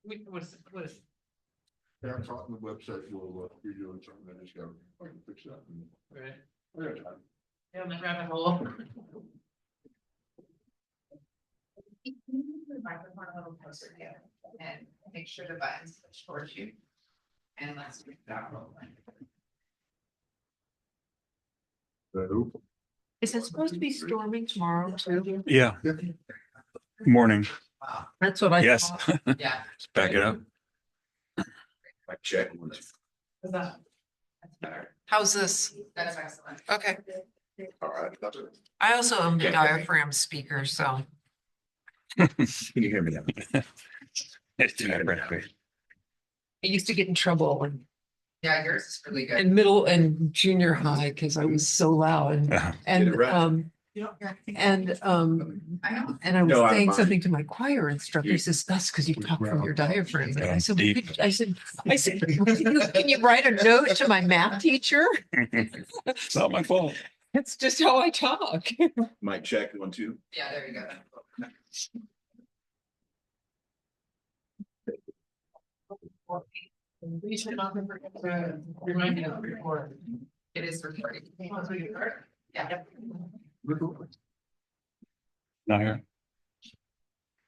What is? Yeah, I'm talking the website, we'll be doing something, I just got, I can fix that. Right. I got time. Down the rabbit hole. The microphone a little closer to you and make sure the buttons push towards you. And let's do that roll. Is it supposed to be storming tomorrow too? Yeah. Morning. Wow. That's what I. Yes. thought. Yeah. Let's back it up. I check. Is that? That's better. How's this? That's excellent. Okay. All right, that's it. I also am the diaphragm speaker, so. Can you hear me now? I used to get in trouble Yeah, yours is really good. in middle and junior high because I was so loud Uh-huh. and, Get it right. and, I know. and I was No, I'm saying fine. something to my choir instructor. He says, that's because you talk from your diaphragm. And I said, well, Deep. I said, can you write a note to my math teacher? It's not my fault. It's just how I talk. Mic check, 1, 2. Yeah, there you go. We should not forget to remind you of the report. It is recording. Yeah. Not here.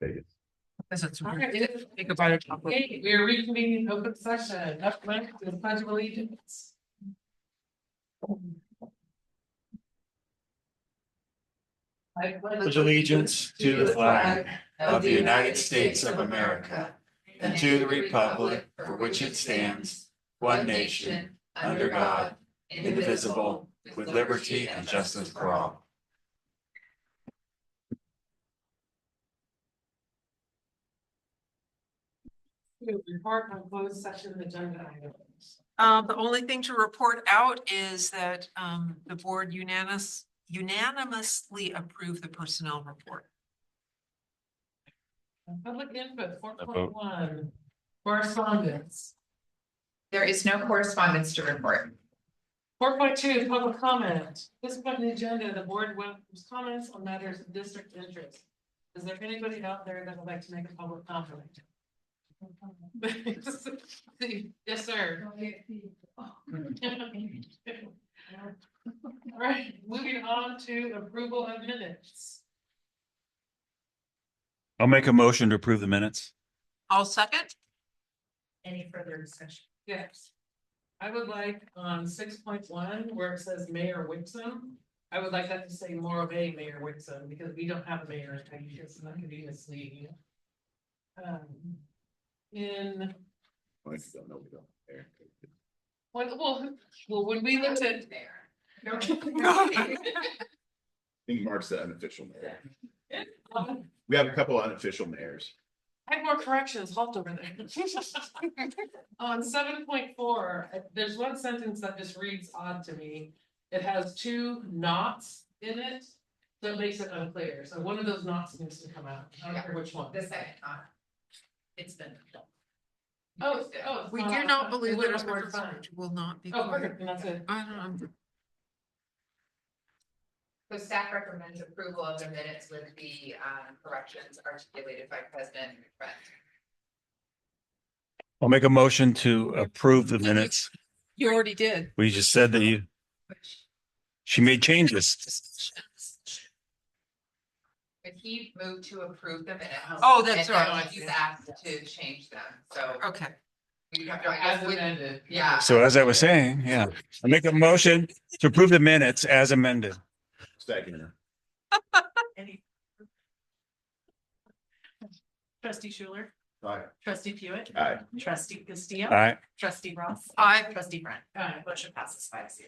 Because it's Okay, think about it. okay, we are reconvening open session, up next to the pledge of allegiance. I Pledge allegiance to the flag of the United States of America and to the republic for which it stands, one nation, under God, indivisible, with liberty and justice for all. Report on closed session agenda items. The only thing to report out is that the board unanimously approved the personnel report. Public input, 4.1, correspondence. There is no correspondence to report. 4.2, public comment. This point in the agenda, the board welcomes comments on matters of district interest. Is there anybody out there that would like to make a public comment? Yes, sir. All right, moving on to approval of minutes. I'll make a motion to approve the minutes. I'll second. Any further discussion? Yes. I would like on 6.1 where it says Mayor Whitson, I would like that to say more of a Mayor Whitson because we don't have a mayor in Peggy, it's not gonna be misleading. In, I don't know, we don't care. well, when we looked at. I think Mark's the unofficial mayor. We have a couple unofficial mayors. I had more corrections, halt over there. On 7.4, there's one sentence that just reads odd to me. It has 2 knots in it, so it makes it unclear. So one of those knots needs to come out. I don't care which one. The second, it's been. We do not believe that it's a word will not be. Oh, perfect, and that's it. I don't know. So staff recommends approval of the minutes with the corrections articulated by President Trent. I'll make a motion to approve the minutes. You already did. We just said that she made changes. But he moved to approve the minutes. Oh, that's and right. now he's asked to change them, so. Okay. We have, As amended. yeah. So as I was saying, yeah, I make a motion to approve the minutes as amended. Second. Trustee Schuler, Aye. trustee Pewitt, Aye. trustee Castillo, All right. trustee Ross. Aye. Trustee Brent. Motion passes 5-0.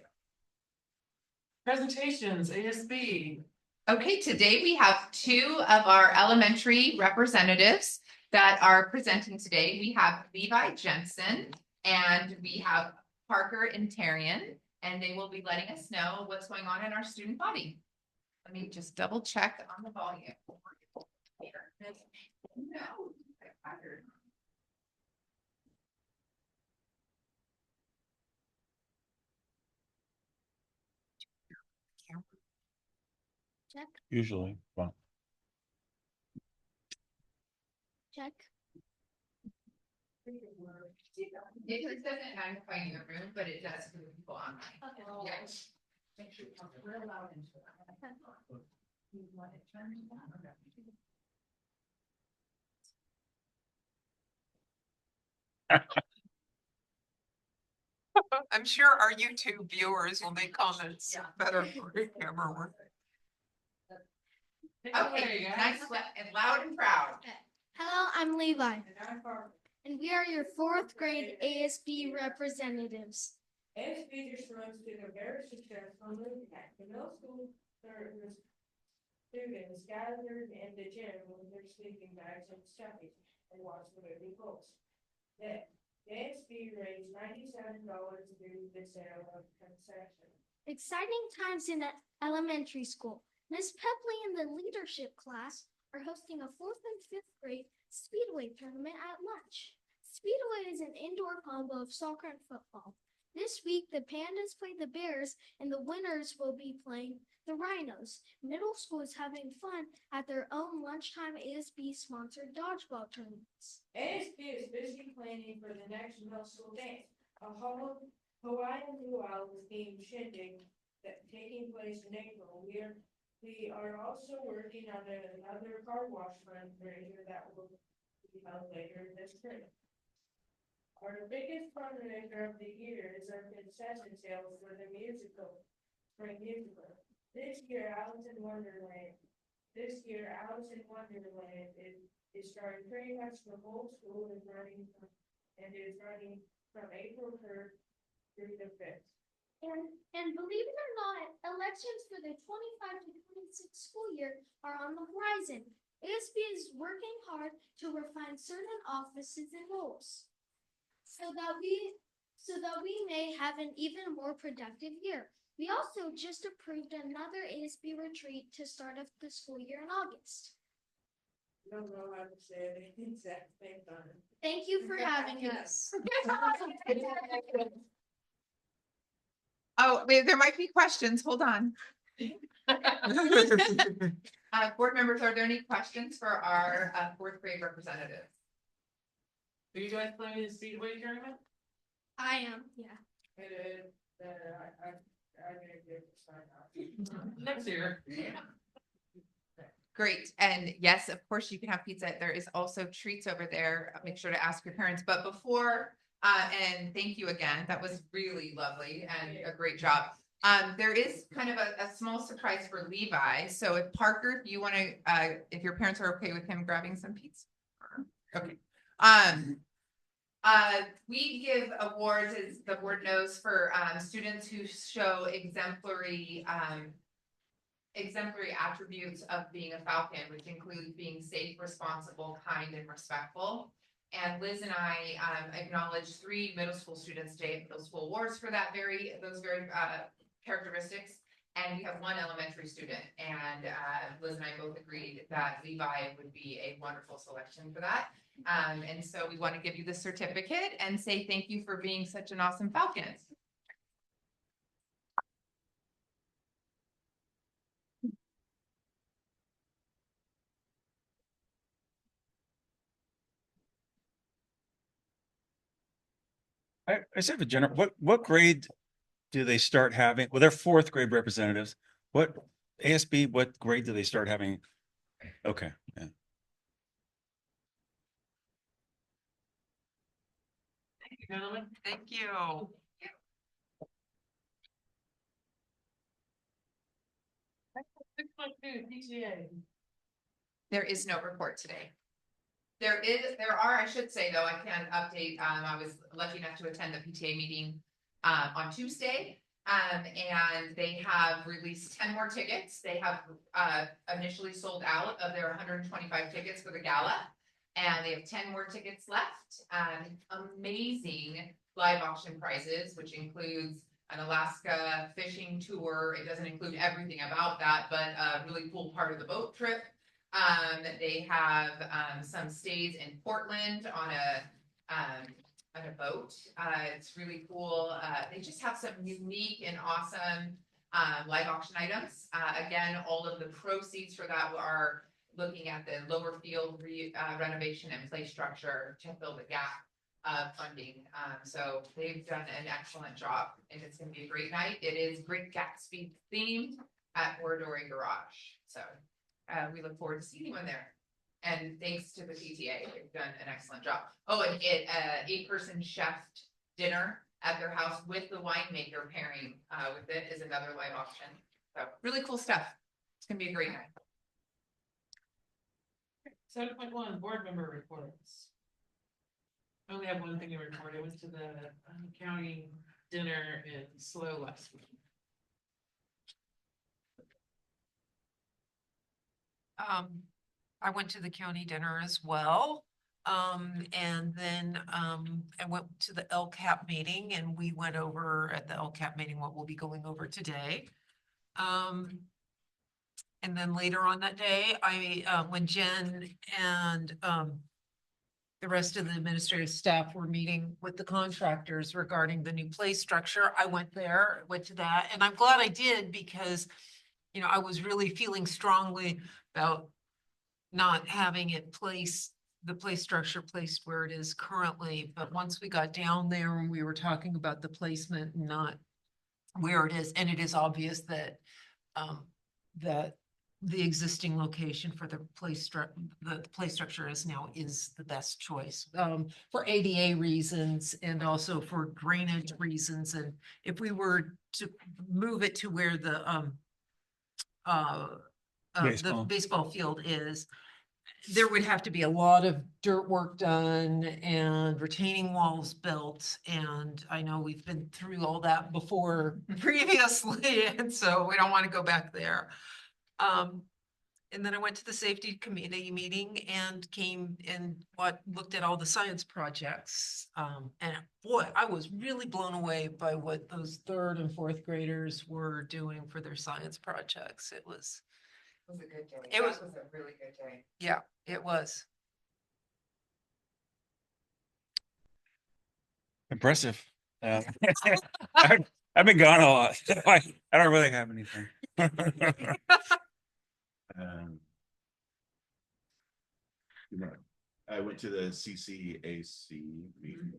Presentations, ASB. Okay, today we have 2 of our elementary representatives that are presenting today. We have Levi Jensen and we have Parker Intarian, and they will be letting us know what's going on in our student body. Let me just double check on the volume. No. Usually, well, Check. It doesn't magnify in the room, but it does for the people online. Okay. Yes. Make sure you talk real loud into it. You want it turned down? I'm sure our YouTube viewers will make comments better for camera work. Take it away, Okay, guys. nice and loud and proud. Hello, I'm Levi, and we are your fourth grade ASB representatives. ASB just runs to the very successful movie act. The middle school students gathered in the gym with their sleeping bags and stuffies and watched the movie Ghost. The ASB raised $97 through the sale of concession. Exciting times in elementary school. Miss Pepley and the leadership class are hosting a 4th and 5th grade Speedway tournament at lunch. Speedway is an indoor combo of soccer and football. This week, the Pandas play the Bears, and the winners will be playing the Rhinos. Middle school is having fun at their own lunchtime ASB-sponsored dodgeball tournaments. ASB is busy planning for the next middle school dance, a Hawaiian luau themed shindig that taking place in April. We are also working on another car wash fundraiser that will be held later this spring. Our biggest fundraiser of the year is our concession sales for the spring musical. This year, Alice in Wonderland is starting pretty much the whole school is running from April 3rd through the 5th. And believe it or not, elections for the 25 to 26 school year are on the horizon. ASB is working hard to refine certain offices and roles so that we may have an even more productive year. We also just approved another ASB retreat to start off the school year in August. I don't know how to say it the exact same time. Thank you for having us. Oh, there might be questions. Hold on. Board members, are there any questions for our 4th grade representative? Are you guys playing in the Speedway tournament? I am, yeah. It is, I didn't get to sign up. Next year. Great. And yes, of course, you can have pizza. There is also treats over there. Make sure to ask your parents. But before, and thank you again. That was really lovely and a great job. There is kind of a small surprise for Levi. So if Parker, if you want to, if your parents are okay with him grabbing some pizza. Okay. We give awards, as the board knows, for students who show exemplary attributes of being a Falcon, which includes being safe, responsible, kind, and respectful. And Liz and I acknowledge 3 middle school students today at Middle School Awards for those very characteristics. And we have 1 elementary student, and Liz and I both agreed that Levi would be a wonderful selection for that. And so we want to give you the certificate and say thank you for being such an awesome Falcon. I just have a general, what grade do they start having? Well, they're 4th grade representatives. What ASB, what grade do they start having? Okay, yeah. Thank you, gentlemen. Thank you. 6.2 PTA. There is no report today. There are, I should say though, I can update, I was lucky enough to attend the PTA meeting on Tuesday. And they have released 10 more tickets. They have initially sold out of their 125 tickets for the gala. And they have 10 more tickets left. Amazing live auction prizes, which includes an Alaska fishing tour. It doesn't include everything about that, but a really cool part of the boat trip. They have some stays in Portland on a boat. It's really cool. They just have some unique and awesome live auction items. Again, all of the proceeds for that are looking at the lower field renovation and play structure to fill the gap funding. So they've done an excellent job and it's gonna be a great night. It is Great Gatsby themed at Wardory Garage. So we look forward to seeing anyone there. And thanks to the PTA, they've done an excellent job. Oh, and 8-person chef dinner at their house with the winemaker pairing with it is another live option. So really cool stuff. It's gonna be a great night. 7.1, board member reports. I only have one thing to report. I went to the county dinner in SLO last week. I went to the county dinner as well. And then, I went to the LCAP meeting and we went over at the LCAP meeting what we'll be going over today. And then later on that day, when Jen and, the rest of the administrative staff were meeting with the contractors regarding the new play structure, I went to that, and I'm glad I did because, you know, I was really feeling strongly about not having the play structure placed where it is currently, but once we got down there and we were talking about the placement and not where it is, and it is obvious that, that the existing location for the play structure is the best choice, for ADA reasons and also for drainage reasons. And if we were to move it to where the baseball field is, there would have to be a lot of dirt work done and retaining walls built. And I know we've been through all that before previously, and so we don't want to go back there. And then I went to the safety committee meeting and looked at all the science projects. And boy, I was really blown away by what those 3rd and 4th graders were doing for their science projects. It was It was a good day. It was a really good day. Yeah, it was. Impressive. I've been gone a lot. So I don't really have anything. I went to the CCAC meeting,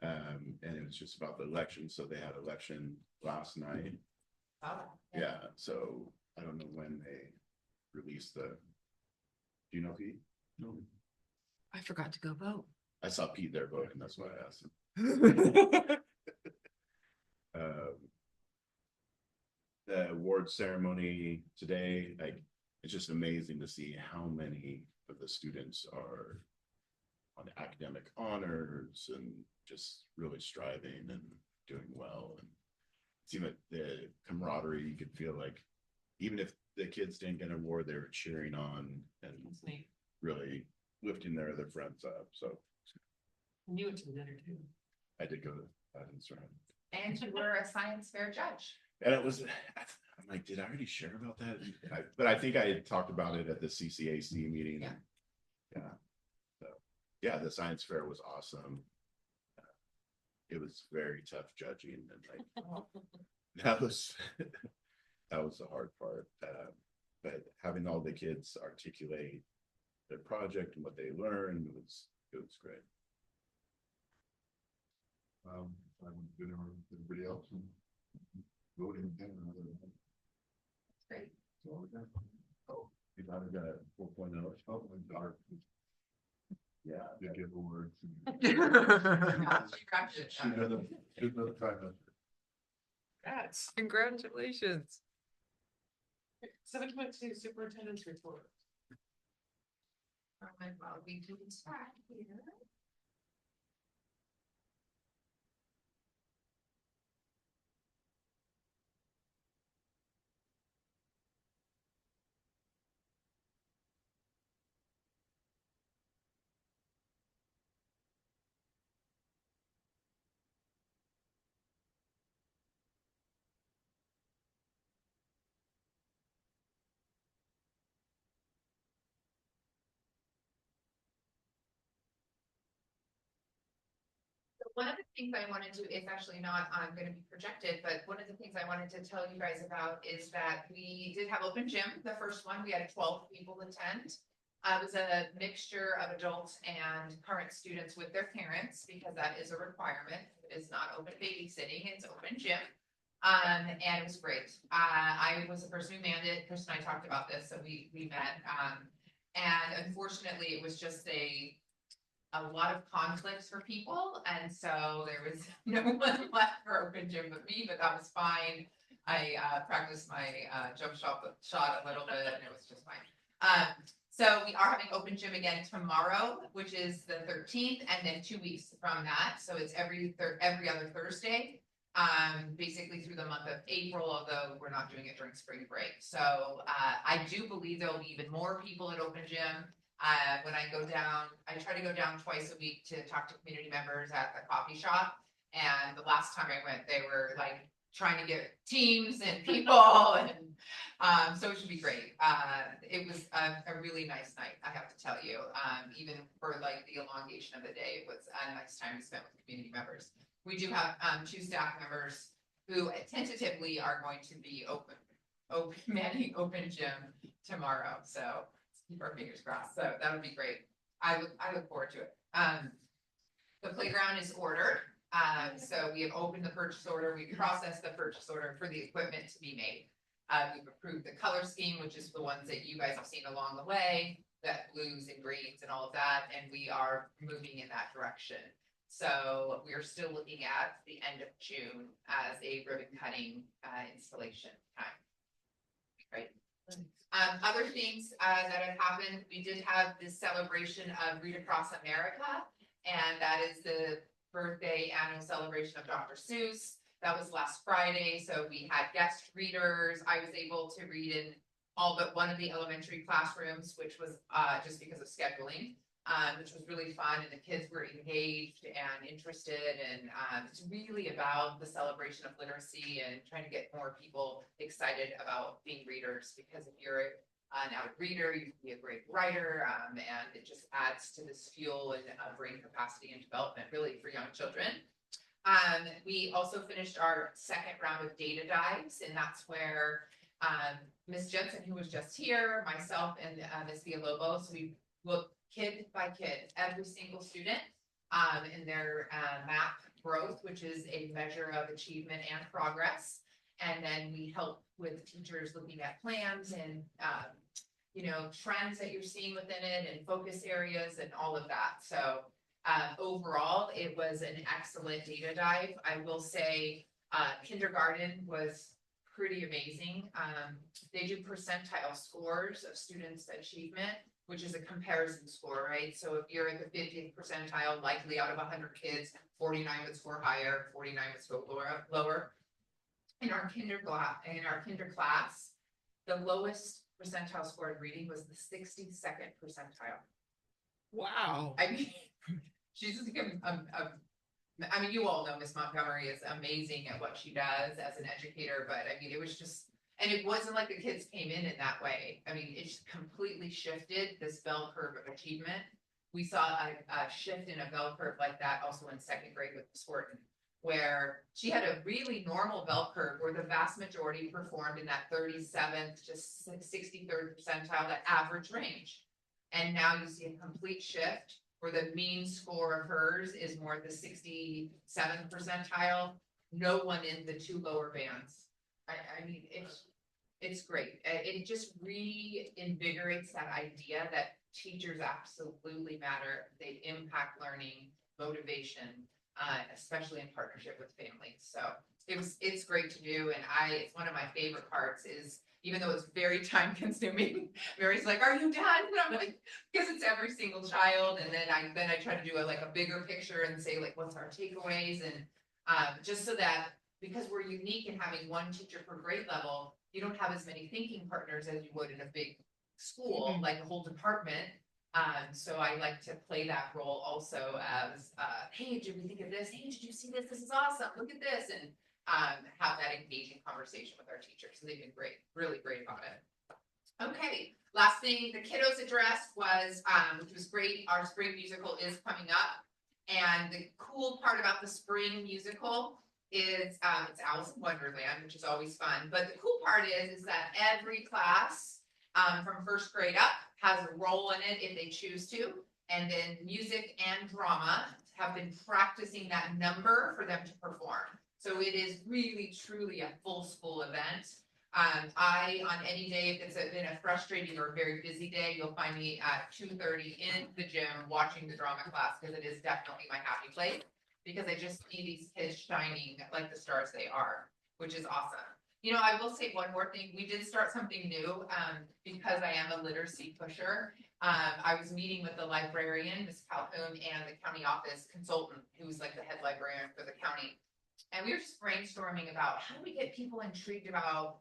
and it was just about the election. So they had election last night. Oh, Yeah. So I don't know when they released the. Do you know Pete? No. I forgot to go vote. I saw Pete there voting. That's why I asked him. The award ceremony today, it's just amazing to see how many of the students are on academic honors and just really striving and doing well. And it seemed like the camaraderie, you could feel like even if the kids didn't get an award, they were cheering on and really lifting their other friends up. So You went to the dinner too. I did go to that instrument. and you were a science fair judge. And it was, I'm like, did I already share about that? But I think I had talked about it at the CCAC meeting. Yeah. Yeah. So, yeah, the science fair was awesome. It was very tough judging, and that was the hard part. But having all the kids articulate their project and what they learned was great. I'm good with everybody else and voting again. Great. Oh, you got a 4.0. Oh, my daughter. Yeah, you give awards. Congratulations. 7.2, superintendent's report. Well, we can start here. One of the things I wanted to, it's actually not going to be projected, but one of the things I wanted to tell you guys about is that we did have open gym. The first one, we had 12 people attend. It was a mixture of adults and current students with their parents, because that is a requirement. It is not open babysitting, it's open gym. And it was great. I was the person who manned it. Chris and I talked about this, so we met. And unfortunately, it was just a lot of conflicts for people, and so there was no one left for open gym but me, but that was fine. I practiced my jump shot a little bit, and it was just fine. So we are having open gym again tomorrow, which is the 13th, and then 2 weeks from that. So it's every other Thursday, basically through the month of April, although we're not doing it during spring break. So I do believe there'll be even more people at open gym. When I go down, I try to go down twice a week to talk to community members at the coffee shop. And the last time I went, they were like trying to get teams and people, and so it should be great. It was a really nice night, I have to tell you. Even for like the elongation of the day, it was a nice time to spend with community members. We do have 2 staff members who tentatively are going to be manning open gym tomorrow. So let's keep our fingers crossed. So that would be great. I look forward to it. The playground is ordered. So we have opened the purchase order. We processed the purchase order for the equipment to be made. We've approved the color scheme, which is the ones that you guys have seen along the way, that blues and greens and all of that, and we are moving in that direction. So we are still looking at the end of June as a ribbon cutting installation time. Right. Other things that have happened, we did have this celebration of Read Across America, and that is the birthday annual celebration of Dr. Seuss. That was last Friday, so we had guest readers. I was able to read in all but one of the elementary classrooms, which was just because of scheduling, which was really fun, and the kids were engaged and interested, and it's really about the celebration of literacy and trying to get more people excited about being readers, because if you're an avid reader, you can be a great writer, and it just adds to this fuel and brain capacity and development, really, for young children. We also finished our second round of data dives, and that's where Ms. Jensen, who was just here, myself, and Ms. Villalobos, we looked kid by kid, every single student, in their MAP growth, which is a measure of achievement and progress. And then we help with teachers looking at plans and trends that you're seeing within it, and focus areas and all of that. So overall, it was an excellent data dive. I will say kindergarten was pretty amazing. They do percentile scores of students' achievement, which is a comparison score, right? So if you're in the 50th percentile, likely out of 100 kids, 49 would score higher, 49 would score lower. In our kinder class, the lowest percentile score in reading was the 62nd percentile. Wow. I mean, she's just I mean, you all know Miss Montgomery is amazing at what she does as an educator, but I mean, it was just, and it wasn't like the kids came in that way. I mean, it just completely shifted this bell curve of achievement. We saw a shift in a bell curve like that also in second grade with Miss Wharton, where she had a really normal bell curve where the vast majority performed in that 37th to 63rd percentile, that average range. And now you see a complete shift where the mean score of hers is more at the 67th percentile. No one in the 2 lower bands. I mean, it's great. It just reinvigorates that idea that teachers absolutely matter. They impact learning, motivation, especially in partnership with families. So it's great to do, and it's one of my favorite parts is, even though it's very time consuming, Mary's like, "Are you done?" And I'm like, because it's every single child, and then I try to do a bigger picture and say like, what's our takeaways, and just so that, because we're unique in having one teacher per grade level, you don't have as many thinking partners as you would in a big school, like a whole department. So I like to play that role also as, hey, did we think of this? Hey, did you see this? This is awesome. Look at this. And have that engaging conversation with our teachers. So they've been great, really great about it. Okay, last thing the kiddos addressed was, which was great, our spring musical is coming up. And the cool part about the spring musical is it's Alice in Wonderland, which is always fun. But the cool part is that every class from first grade up has a role in it if they choose to. And then music and drama have been practicing that number for them to perform. So it is really truly a full school event. I, on any day, if it's been a frustrating or very busy day, you'll find me at 2:30 in the gym watching the drama class, because it is definitely my happy place. Because I just see these kids shining like the stars they are, which is awesome. You know, I will say one more thing. We did start something new, because I am a literacy pusher. I was meeting with the librarian, Ms. Calhoun, and the county office consultant, who's like the head librarian for the county. And we were just brainstorming about how do we get people intrigued about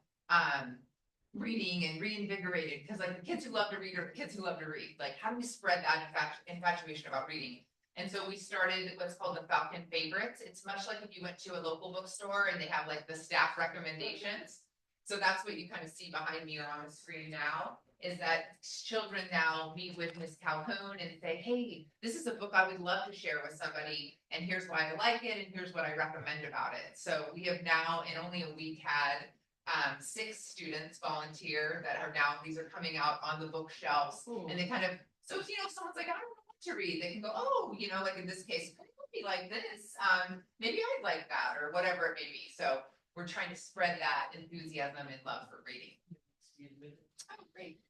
reading and reinvigorated, because like the kids who love to read are the kids who love to read. Like, how do we spread that infatuation about reading? And so we started what's called the Falcon Favorites. It's much like if you went to a local bookstore and they have like the staff recommendations. So that's what you kind of see behind me or on the screen now, is that children now meet with Ms. Calhoun and say, hey, this is a book I would love to share with somebody, and here's why I like it, and here's what I recommend about it. So we have now, in only a week, had 6 students volunteer that are now, these are coming out on the bookshelves, and they kind of, so you know, someone's like, I don't know what to read, they can go, oh, you know, like in this case, it would be like this, maybe I'd like that, or whatever it may be. So we're trying to spread that enthusiasm and love for reading. Oh, great.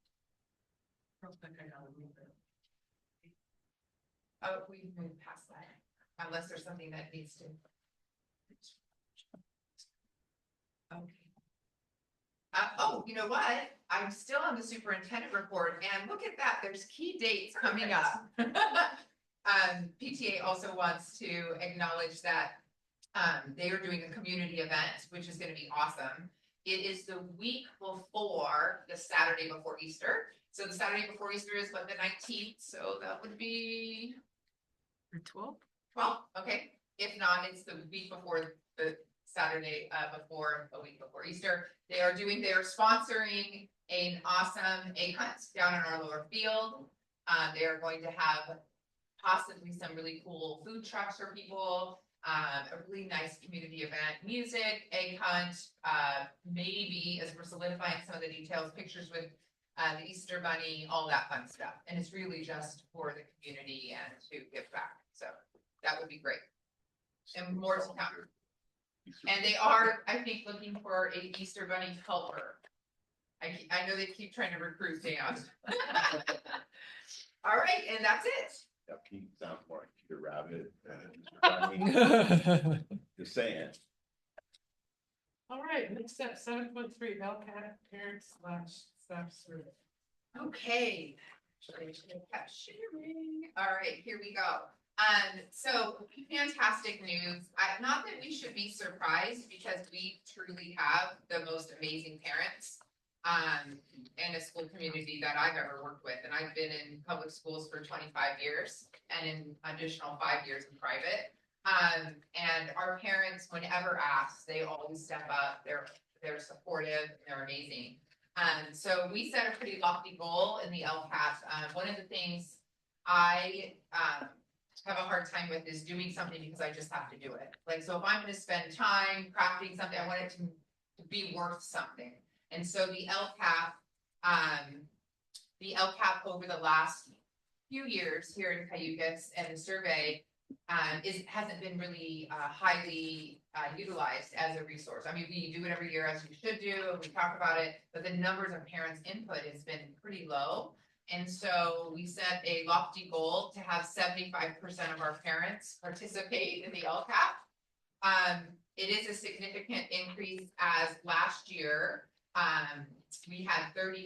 Oh, we moved past that, unless there's something that needs to. Okay. Oh, you know what? I'm still on the superintendent report, and look at that, there's key dates coming up. PTA also wants to acknowledge that they are doing a community event, which is gonna be awesome. It is the week before the Saturday before Easter. So the Saturday before Easter is what, the 19th, so that would be 12? 12, okay. If not, it's the week before the Saturday before a week before Easter. They are sponsoring an awesome egg hunt down in our lower field. They are going to have possibly some really cool food trucks for people, a really nice community event, music, egg hunt, maybe, as we're solidifying some of the details, pictures with the Easter Bunny, all that fun stuff. And it's really just for the community and to give back. So that would be great. And more to come. And they are, I think, looking for a Easter Bunny helper. I know they keep trying to recruit Dan. All right, and that's it. Yeah, Pete sounds more like Peter Rabbit than just saying. All right, next step, 7.3, LCAT parent/staff survey. Okay. Sharing. All right, here we go. So fantastic news. Not that we should be surprised, because we truly have the most amazing parents in a school community that I've ever worked with. And I've been in public schools for 25 years and in additional 5 years in private. And our parents, whenever asked, they always step up. They're supportive and they're amazing. So we set a pretty lofty goal in the LCAT. One of the things I have a hard time with is doing something because I just have to do it. Like, so if I'm going to spend time crafting something, I want it to be worth something. And so the LCAP over the last few years here in Cayugas and the survey hasn't been really highly utilized as a resource. I mean, we do it every year, as we should do, and we talk about it, but the numbers of parents' input has been pretty low. And so we set a lofty goal to have 75% of our parents participate in the LCAP. It is a significant increase, as last year we had 35%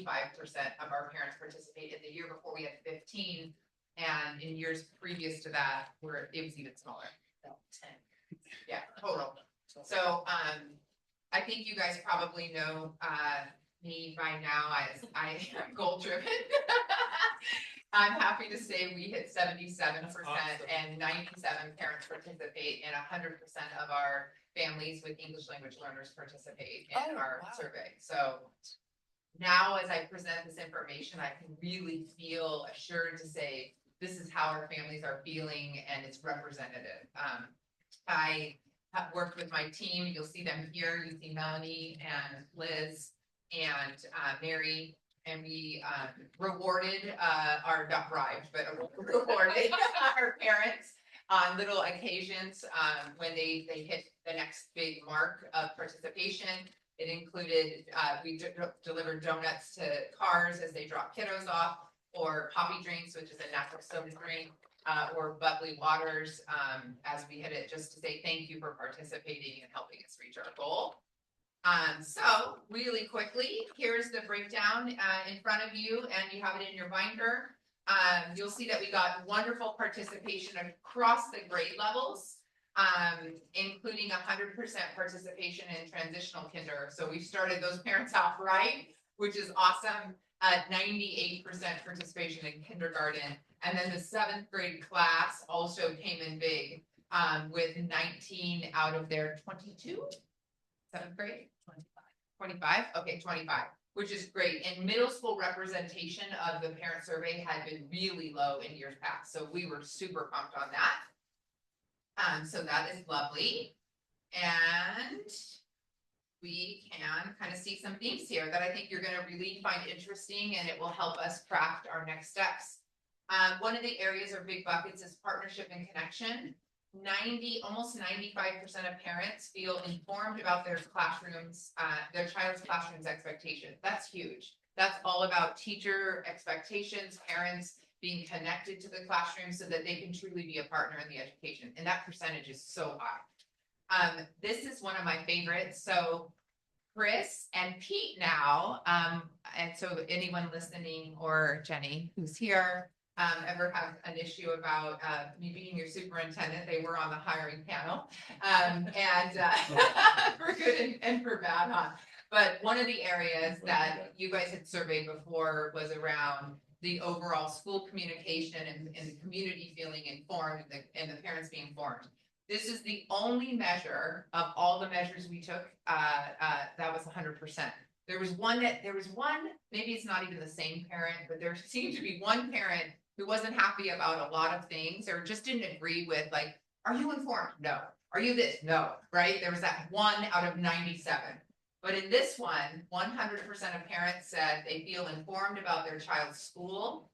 of our parents participate. The year before we had 15, and in years previous to that, it was even smaller. 10. Yeah, total. So I think you guys probably know me by now as I am goal driven. I'm happy to say we hit 77% and 97 parents participate, and 100% of our families with English language learners participate in our survey. So now, as I present this information, I can really feel assured to say this is how our families are feeling, and it's representative. I have worked with my team. You'll see them here. You see Melanie and Liz and Mary, and we rewarded not bribed, but rewarded our parents on little occasions when they hit the next big mark of participation. It included, we delivered donuts to cars as they drop kiddos off, or poppy drinks, which is a natural soda drink, or bubbly waters, as we hit it, just to say thank you for participating and helping us reach our goal. So really quickly, here's the breakdown in front of you, and you have it in your binder. You'll see that we got wonderful participation across the grade levels, including 100% participation in transitional kinder. So we started those parents off right, which is awesome. 98% participation in kindergarten. And then the 7th grade class also came in big, with 19 out of their 22. 7th grade? 25? Okay, 25, which is great. And middle school representation of the parent survey had been really low in years past. So we were super pumped on that. So that is lovely. And we can kind of see some themes here that I think you're going to really find interesting, and it will help us craft our next steps. One of the areas or big buckets is partnership and connection. Almost 95% of parents feel informed about their classrooms, their child's classroom's expectations. That's huge. That's all about teacher expectations, parents being connected to the classroom so that they can truly be a partner in the education. And that percentage is so high. This is one of my favorites. So Chris and Pete now, and so anyone listening, or Jenny who's here, ever have an issue about me being your superintendent, they were on the hiring panel, and for good and for bad, huh? But one of the areas that you guys had surveyed before was around the overall school communication and the community feeling informed and the parents being informed. This is the only measure of all the measures we took that was 100%. There was one, maybe it's not even the same parent, but there seemed to be one parent who wasn't happy about a lot of things, or just didn't agree with, like, are you informed? No. Are you this? No, right? There was that 1 out of 97. But in this one, 100% of parents said they feel informed about their child's school,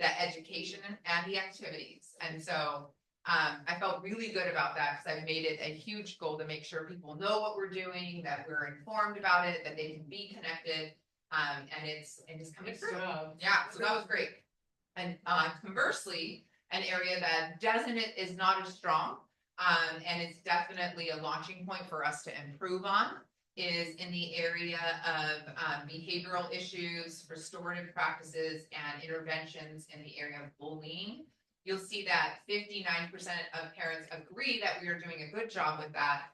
the education, and the activities. And so I felt really good about that, because I've made it a huge goal to make sure people know what we're doing, that we're informed about it, that they can be connected, and it's coming through. Yeah, so that was great. And conversely, an area that is not as strong, and it's definitely a launching point for us to improve on, is in the area of behavioral issues, restorative practices, and interventions in the area of bullying. You'll see that 59% of parents agree that we are doing a good job with that,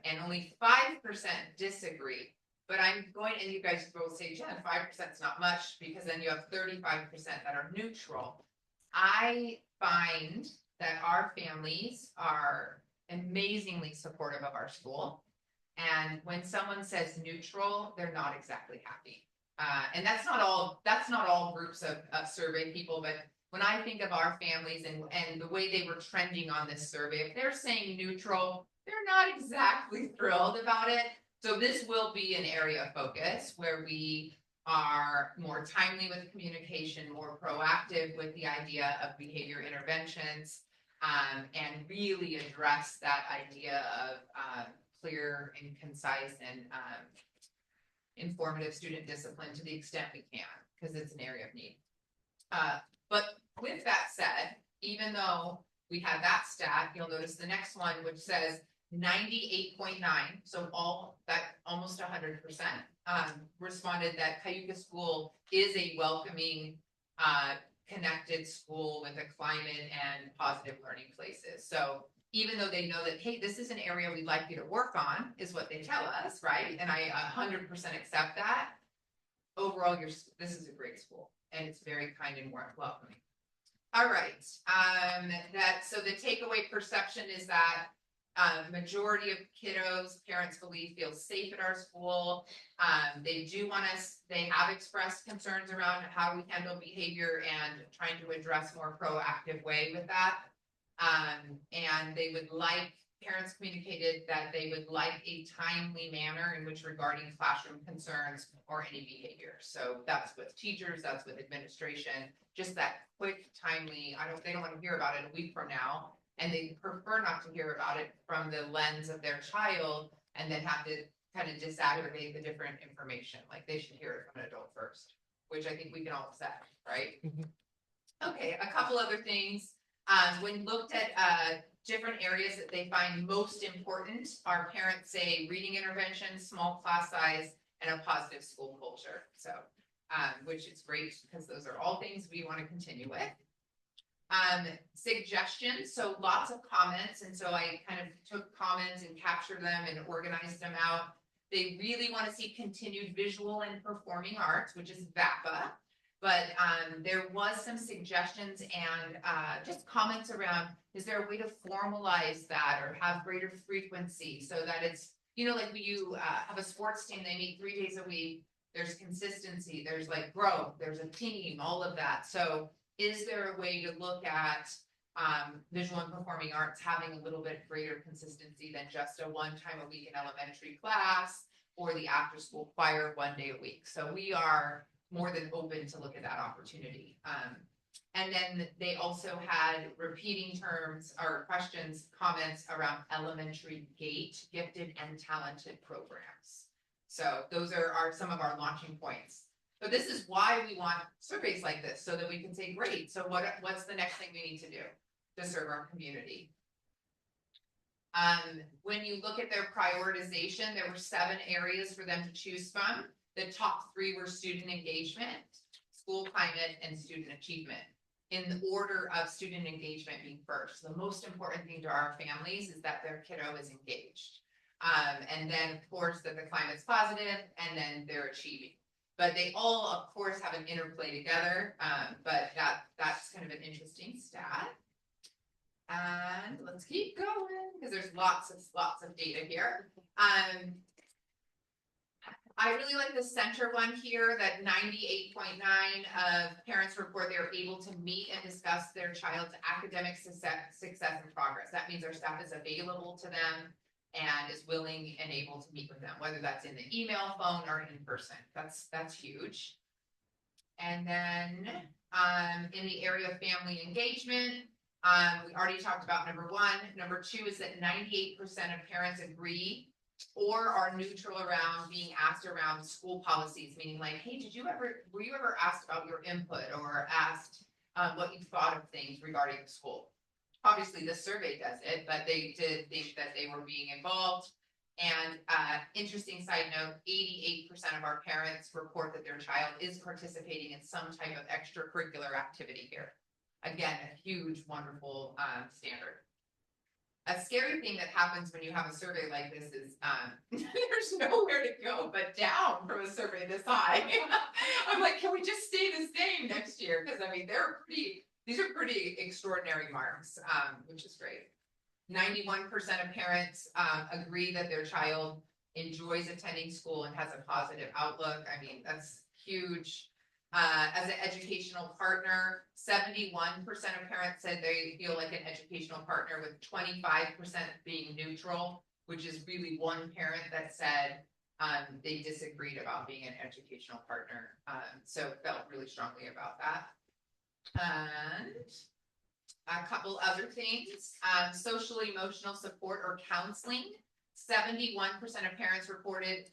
and only 5% disagree. But I'm going, and you guys will say, Jen, 5% is not much, because then you have 35% that are neutral. I find that our families are amazingly supportive of our school. And when someone says neutral, they're not exactly happy. And that's not all groups of survey people, but when I think of our families and the way they were trending on this survey, if they're saying neutral, they're not exactly thrilled about it. So this will be an area of focus where we are more timely with communication, more proactive with the idea of behavior interventions, and really address that idea of clear and concise and informative student discipline to the extent we can, because it's an area of need. But with that said, even though we had that stat, you'll notice the next one, which says 98.9, so almost 100%, responded that Cayuga School is a welcoming, connected school with a climate and positive learning places. So even though they know that, hey, this is an area we'd like you to work on, is what they tell us, right? And I 100% accept that. Overall, this is a great school, and it's very kind and welcoming. All right, so the takeaway perception is that majority of kiddos, parents believe, feel safe at our school. They have expressed concerns around how we handle behavior and trying to address more proactive way with that. And they would like parents communicated that they would like a timely manner in which regarding classroom concerns or any behavior. So that's with teachers, that's with administration, just that quick, timely, they don't want to hear about it a week from now. And they prefer not to hear about it from the lens of their child and then have to kind of disaggregate the different information. Like they should hear it from an adult first, which I think we can all accept, right? Okay, a couple other things. When looked at different areas that they find most important, our parents say reading intervention, small class size, and a positive school culture. So, which is great because those are all things we want to continue with. Suggestions, so lots of comments, and so I kind of took comments and captured them and organized them out. They really want to see continued visual and performing arts, which is VAPA. But there was some suggestions and just comments around, is there a way to formalize that or have greater frequency so that it's, you know, like you have a sports team, they meet 3 days a week, there's consistency, there's like growth, there's a team, all of that. So is there a way to look at visual and performing arts having a little bit greater consistency than just a one time a week in elementary class or the after school choir 1 day a week? So we are more than open to look at that opportunity. And then they also had repeating terms or questions, comments around elementary GATE, gifted and talented programs. So those are some of our launching points. But this is why we want surveys like this, so that we can say, great, so what's the next thing we need to do to serve our community? When you look at their prioritization, there were 7 areas for them to choose from. The top 3 were student engagement, school climate, and student achievement, in the order of student engagement being first. The most important thing to our families is that their kiddo is engaged. And then, of course, that the climate's positive, and then they're achieving. But they all, of course, have an interplay together, but that's kind of an interesting stat. And let's keep going, because there's lots of data here. I really like the center one here, that 98.9 of parents report they're able to meet and discuss their child's academic success and progress. That means our staff is available to them and is willing and able to meet with them, whether that's in the email, phone, or in person. That's huge. And then in the area of family engagement, we already talked about number 1. Number 2 is that 98% of parents agree or are neutral around being asked around school policies, meaning like, hey, were you ever asked about your input or asked what you thought of things regarding the school? Obviously, the survey does it, but they did think that they were being involved. And interesting side note, 88% of our parents report that their child is participating in some type of extracurricular activity here. Again, a huge, wonderful standard. A scary thing that happens when you have a survey like this is there's nowhere to go but down from a survey this high. I'm like, can we just stay the same next year? Because I mean, these are pretty extraordinary marks, which is great. 91% of parents agree that their child enjoys attending school and has a positive outlook. I mean, that's huge. As an educational partner, 71% of parents said they feel like an educational partner, with 25% being neutral, which is really one parent that said they disagreed about being an educational partner. So felt really strongly about that. And a couple other things, social emotional support or counseling. 71% of parents reported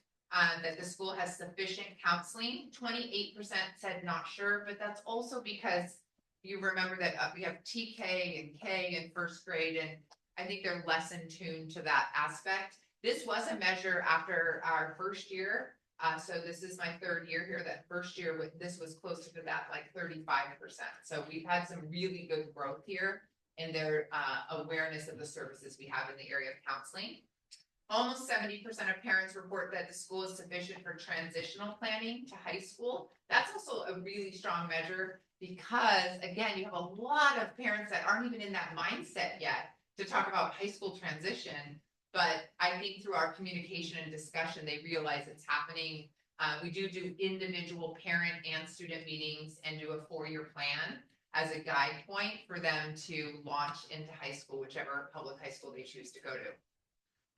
that the school has sufficient counseling. 28% said not sure, but that's also because you remember that we have TK and K in first grade, and I think they're less in tune to that aspect. This was a measure after our first year. So this is my 3rd year here. That first year, this was closer to that, like 35%. So we've had some really good growth here in their awareness of the services we have in the area of counseling. Almost 70% of parents report that the school is sufficient for transitional planning to high school. That's also a really strong measure because, again, you have a lot of parents that aren't even in that mindset yet to talk about high school transition. But I think through our communication and discussion, they realize it's happening. We do individual parent and student meetings and do a 4-year plan as a guide point for them to launch into high school, whichever public high school they choose to go to.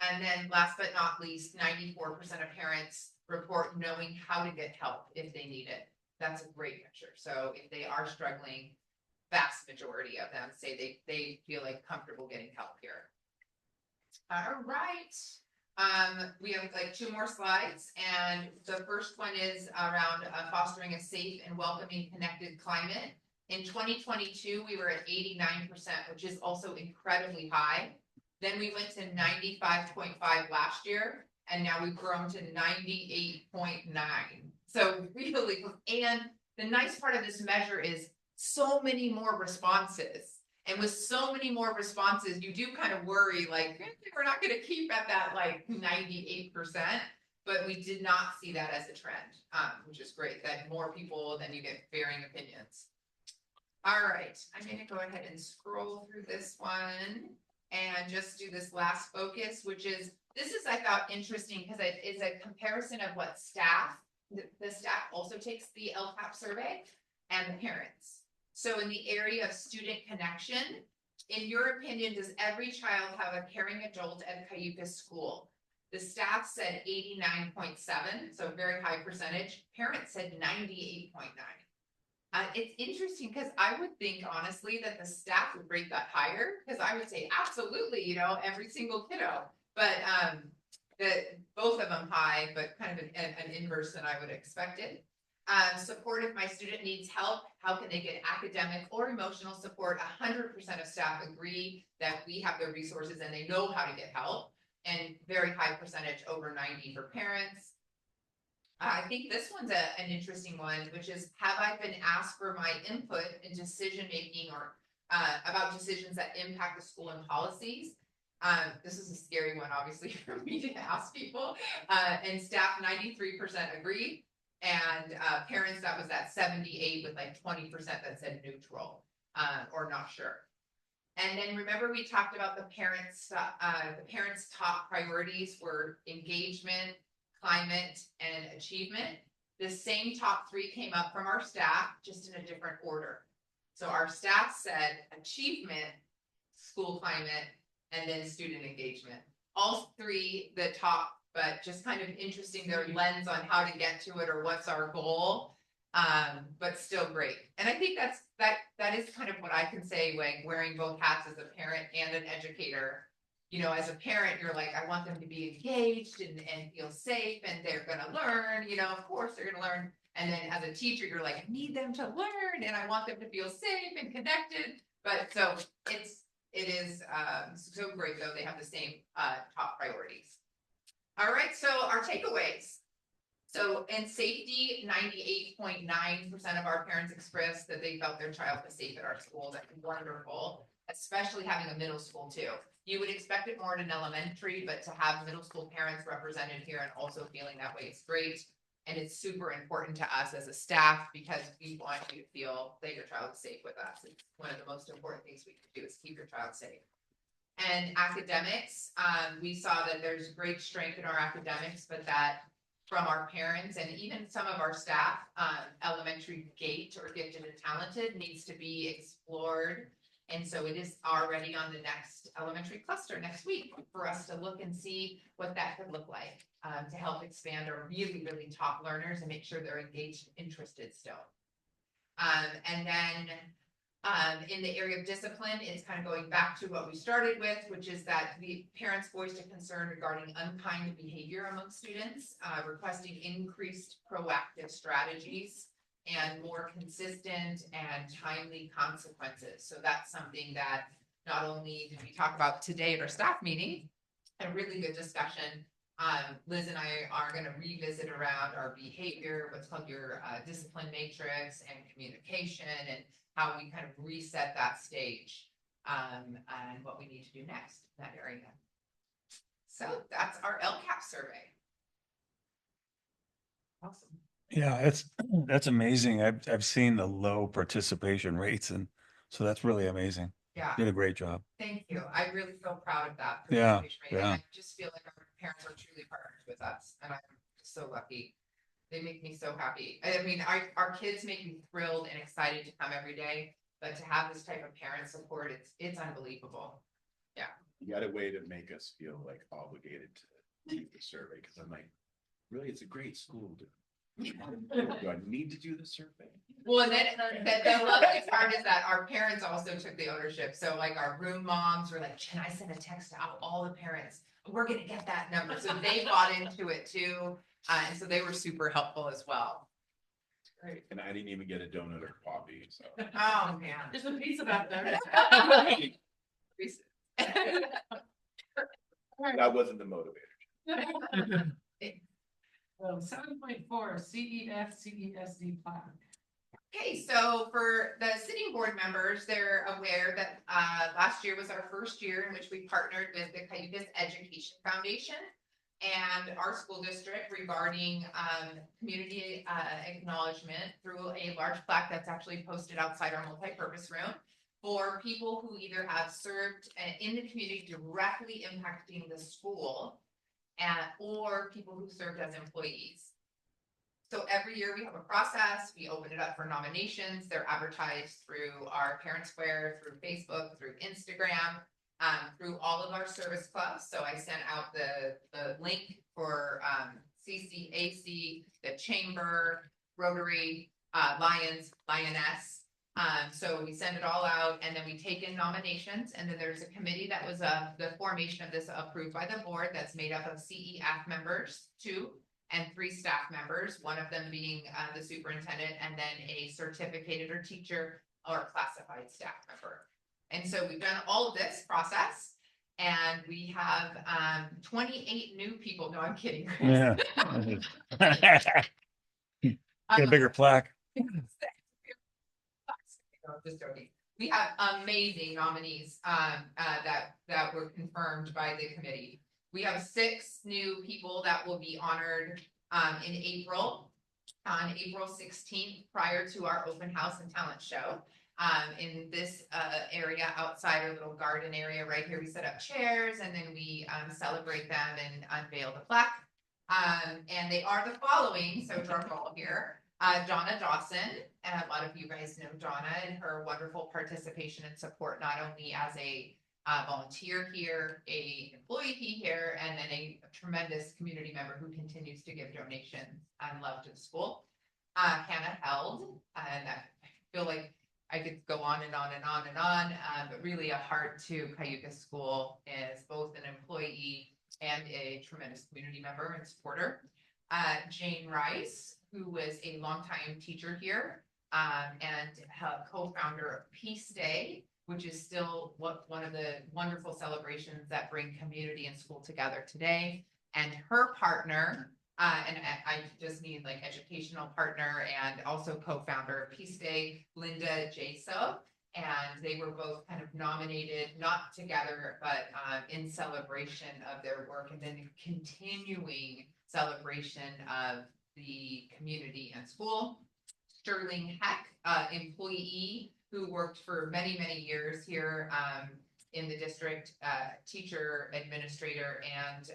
And then last but not least, 94% of parents report knowing how to get help if they need it. That's a great measure. So if they are struggling, vast majority of them say they feel like comfortable getting help here. All right. We have like 2 more slides, and the first one is around fostering a safe and welcoming connected climate. In 2022, we were at 89%, which is also incredibly high. Then we went to 95.5 last year, and now we've grown to 98.9. So really, and the nice part of this measure is so many more responses. And with so many more responses, you do kind of worry, like, we're not going to keep at that like 98%, but we did not see that as a trend, which is great, that more people, then you get varying opinions. All right, I'm going to go ahead and scroll through this one and just do this last focus, which is, this is, I thought, interesting because it is a comparison of what staff, the staff also takes the LCAP survey, and the parents. So in the area of student connection, in your opinion, does every child have a caring adult at Cayucas School? The staff said 89.7, so a very high percentage. Parents said 98.9. It's interesting because I would think, honestly, that the staff would rate that higher, because I would say absolutely, you know, every single kiddo. But both of them high, but kind of an inverse than I would have expected. Support if my student needs help, how can they get academic or emotional support? 100% of staff agree that we have the resources and they know how to get help, and very high percentage, over 90 for parents. I think this one's an interesting one, which is, have I been asked for my input in decision making or about decisions that impact the school and policies? This is a scary one, obviously, for me to ask people. And staff 93% agree. And parents, that was at 78, with like 20% that said neutral or not sure. And then remember, we talked about the parents' top priorities were engagement, climate, and achievement. The same top 3 came up from our staff, just in a different order. So our staff said achievement, school climate, and then student engagement. All 3, the top, but just kind of interesting, their lens on how to get to it or what's our goal, but still great. And I think that is kind of what I can say, like, wearing both hats as a parent and an educator. You know, as a parent, you're like, I want them to be engaged and feel safe, and they're going to learn, you know, of course they're going to learn. And then as a teacher, you're like, I need them to learn, and I want them to feel safe and connected. But so it is so great, though. They have the same top priorities. All right, so our takeaways. So in safety, 98.9% of our parents expressed that they felt their child was safe at our school. That's wonderful, especially having a middle school too. You would expect it more at an elementary, but to have middle school parents represented here and also feeling that way is great. And it's super important to us as a staff, because we want you to feel that your child is safe with us. It's one of the most important things we can do, is keep your child safe. And academics, we saw that there's great strength in our academics, but that from our parents and even some of our staff, elementary gate or gifted and talented needs to be explored. And so it is already on the next elementary cluster next week for us to look and see what that could look like, to help expand our really, really top learners and make sure they're engaged and interested still. And then in the area of discipline, it's kind of going back to what we started with, which is that the parents voiced a concern regarding unkind behavior among students, requesting increased proactive strategies and more consistent and timely consequences. So that's something that not only did we talk about today at our staff meeting, a really good discussion. Liz and I are going to revisit around our behavior, what's called your discipline matrix, and communication, and how we kind of reset that stage, and what we need to do next in that area. So that's our LCAP survey. Awesome. Yeah, that's amazing. I've seen the low participation rates, and so that's really amazing. Yeah. You did a great job. Thank you. I really feel proud of that. Yeah, Rate. And yeah. I just feel like our parents are truly partners with us, and I'm so lucky. They make me so happy. I mean, our kids make me thrilled and excited to come every day. but to have this type of parent support, it's unbelievable. You got a way to make us feel like obligated to keep the survey, because I'm like, really, it's a great school. Do I need to do the survey? Well, and then the lovely part is that our parents also took the ownership. So like our room moms were like, can I send a text out all the parents? We're gonna get that number. So they bought into it too. And so they were super helpful as well. Great. And I didn't even get a donut or coffee, so. Oh, man. There's a pizza back there. That wasn't the motivator. 7.4, CESD plaque. Okay, so for the sitting board members, they're aware that last year was our first year in which we partnered with the Cayugas Education Foundation and our school district regarding community acknowledgement through a large plaque that's actually posted outside our multi-purpose room for people who either have served in the community directly impacting the school or people who served as employees. So every year we have a process, we open it up for nominations, they're advertised through our Parent Square, through Facebook, through Instagram, through all of our service clubs. So I sent out the link for CCAC, the Chamber, Rotary, Lions, Lioness. So we send it all out and then we take in nominations, and then there's a committee that was the formation of this approved by the board that's made up of CEF members, 2 and 3 staff members, one of them being the superintendent, and then a certificated or teacher or classified staff member. And so we've done all of this process and we have 28 new people. No, I'm kidding. Yeah. Get a bigger plaque. Just joking. We have amazing nominees that were confirmed by the committee. We have 6 new people that will be honored in April, on April 16th, prior to our open house and talent show. In this area outside our little garden area right here, we set up chairs and then we celebrate them and unveil the plaque. And they are the following, so drum roll here. Donna Dawson, and a lot of you guys know Donna and her wonderful participation and support, not only as a volunteer here, a employee here, and then a tremendous community member who continues to give donations and love to the school. Hannah Held, and I feel like I could go on and on and on and on, but really a heart to Cayuga School, is both an employee and a tremendous community member and supporter. Jane Rice, who was a longtime teacher here, and co-founder of Peace Day, which is still one of the wonderful celebrations that bring community and school together today. And her partner, and I just mean like educational partner and also co-founder of Peace Day, Linda Jaso. And they were both kind of nominated, not together, but in celebration of their work, and then continuing celebration of the community and school. Sterling Heck, employee who worked for many, many years here in the district, teacher, administrator, and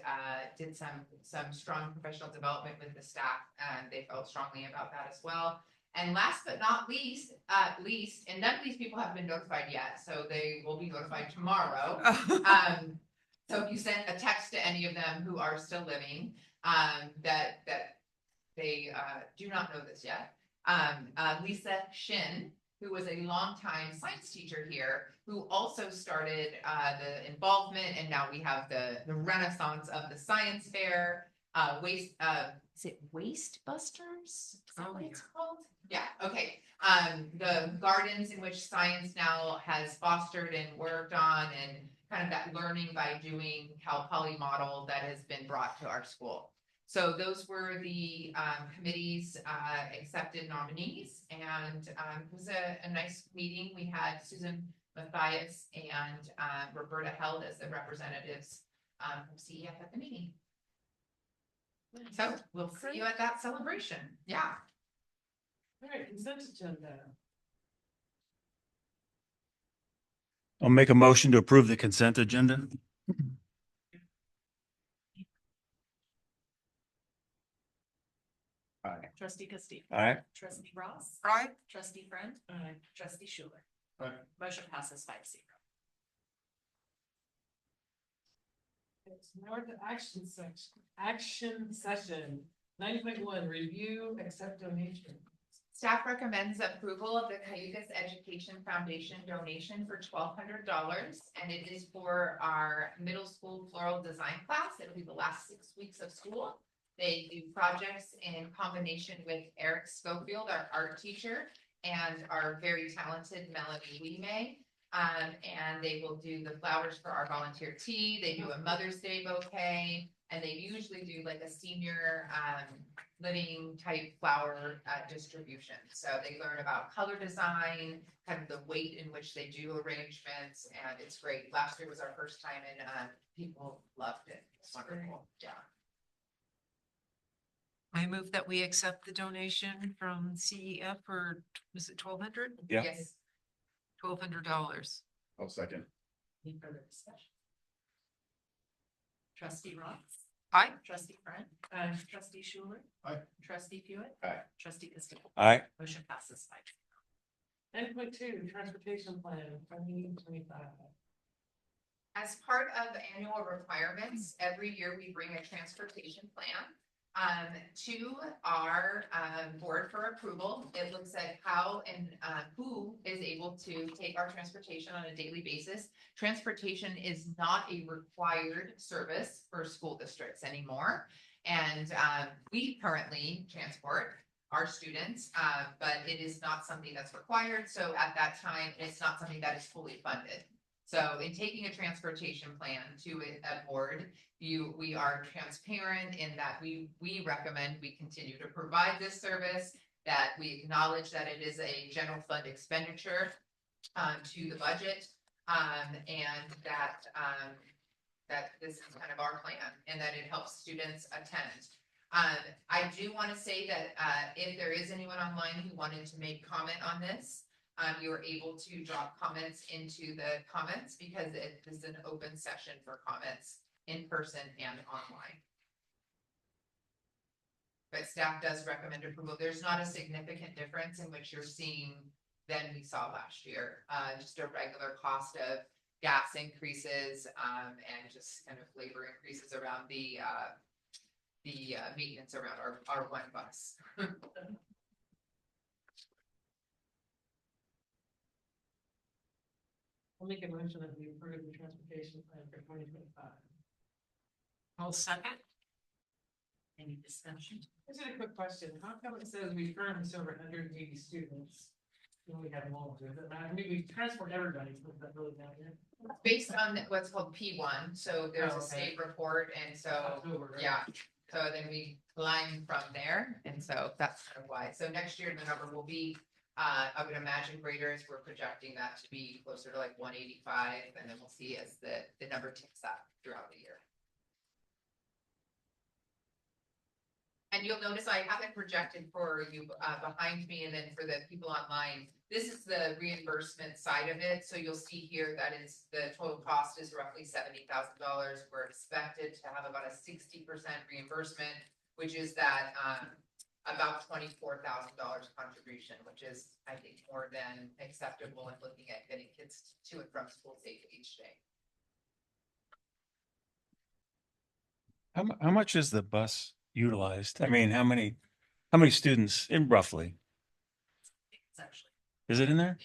did some strong professional development with the staff, and they felt strongly about that as well. And last but not least, and none of these people have been notified yet, so they will be notified tomorrow. So if you send a text to any of them who are still living, that they do not know this yet. Lisa Shin, who was a longtime science teacher here, who also started the involvement, and now we have the renaissance of the science fair. Is it Waste Busters? Is that what it's called? Yeah, okay. The gardens in which science now has fostered and worked on, and kind of that learning by doing Cal Poly model that has been brought to our school. So those were the committee's accepted nominees, and it was a nice meeting. We had Susan Mathias and Roberta Held as the representatives from CEF at the meeting. So we'll see you at that celebration. Yeah. All right, consent agenda. I'll make a motion to approve the consent agenda. Trustee Castillo. All right. Trustee Ross. Right? Trustee Friend. All right. Trustee Schuler. Motion passes 5-0. It's now the action session, 9.1, review, accept donation. Staff recommends approval of the Cayugas Education Foundation donation for $1,200, and it is for our middle school floral design class. It'll be the last 6 weeks of school. They do projects in combination with Eric Schofield, our art teacher, and our very talented Melanie Weemay. And they will do the flowers for our volunteer tea. They do a Mother's Day bouquet, and they usually do like a senior living type flower distribution. So they learn about color design, kind of the weight in which they do arrangements, and it's great. Last year was our first time, and people loved it. It's wonderful. Yeah. I move that we accept the donation from CEF for, was it 1,200? Yeah. Yes. $1,200. I'll second. Any further discussion? Trustee Ross. Aye. Trustee Friend. Trustee Schuler. Aye. Trustee Hewitt. Aye. Trustee Castillo. Aye. Motion passes 5-0. 10.2, transportation plan, 2025. As part of annual requirements, every year we bring a transportation plan to our board for approval. It looks at how and who is able to take our transportation on a daily basis. Transportation is not a required service for school districts anymore. And we currently transport our students, but it is not something that's required. So at that time, it's not something that is fully funded. So in taking a transportation plan to a board, we are transparent in that we recommend we continue to provide this service, that we acknowledge that it is a general fund expenditure to the budget, and that this is kind of our plan and that it helps students attend. I do want to say that if there is anyone online who wanted to make comment on this, you are able to drop comments into the comments because it is an open session for comments in person and online. But staff does recommend approval. There's not a significant difference in which you're seeing than we saw last year. Just a regular cost of gas increases and just kind of labor increases around the maintenance around our one bus. I'll make a motion that we approve the transportation plan for 2025. I'll second. Any discussion? Just a quick question. How come it says we currently serve 180 students? When we have more, I mean, we transport everybody, so that really matter. Based on what's called P1, so there's Oh, a okay. state report, and so, October, right? yeah. So then we climb from there, and so that's kind of why. So next year, the number will be, I would imagine graders, we're projecting that to be closer to like 185, and then we'll see as the number ticks up throughout the year. And you'll notice I haven't projected for you behind me, and then for the people online, this is the reimbursement side of it. So you'll see here that is the total cost is roughly $70,000. We're expected to have about a 60% reimbursement, which is that about $24,000 contribution, which is, I think, more than acceptable in looking at getting kids to and from school safe each day. How much is the bus utilized? I mean, how many students in roughly? It's actually. Is it in there?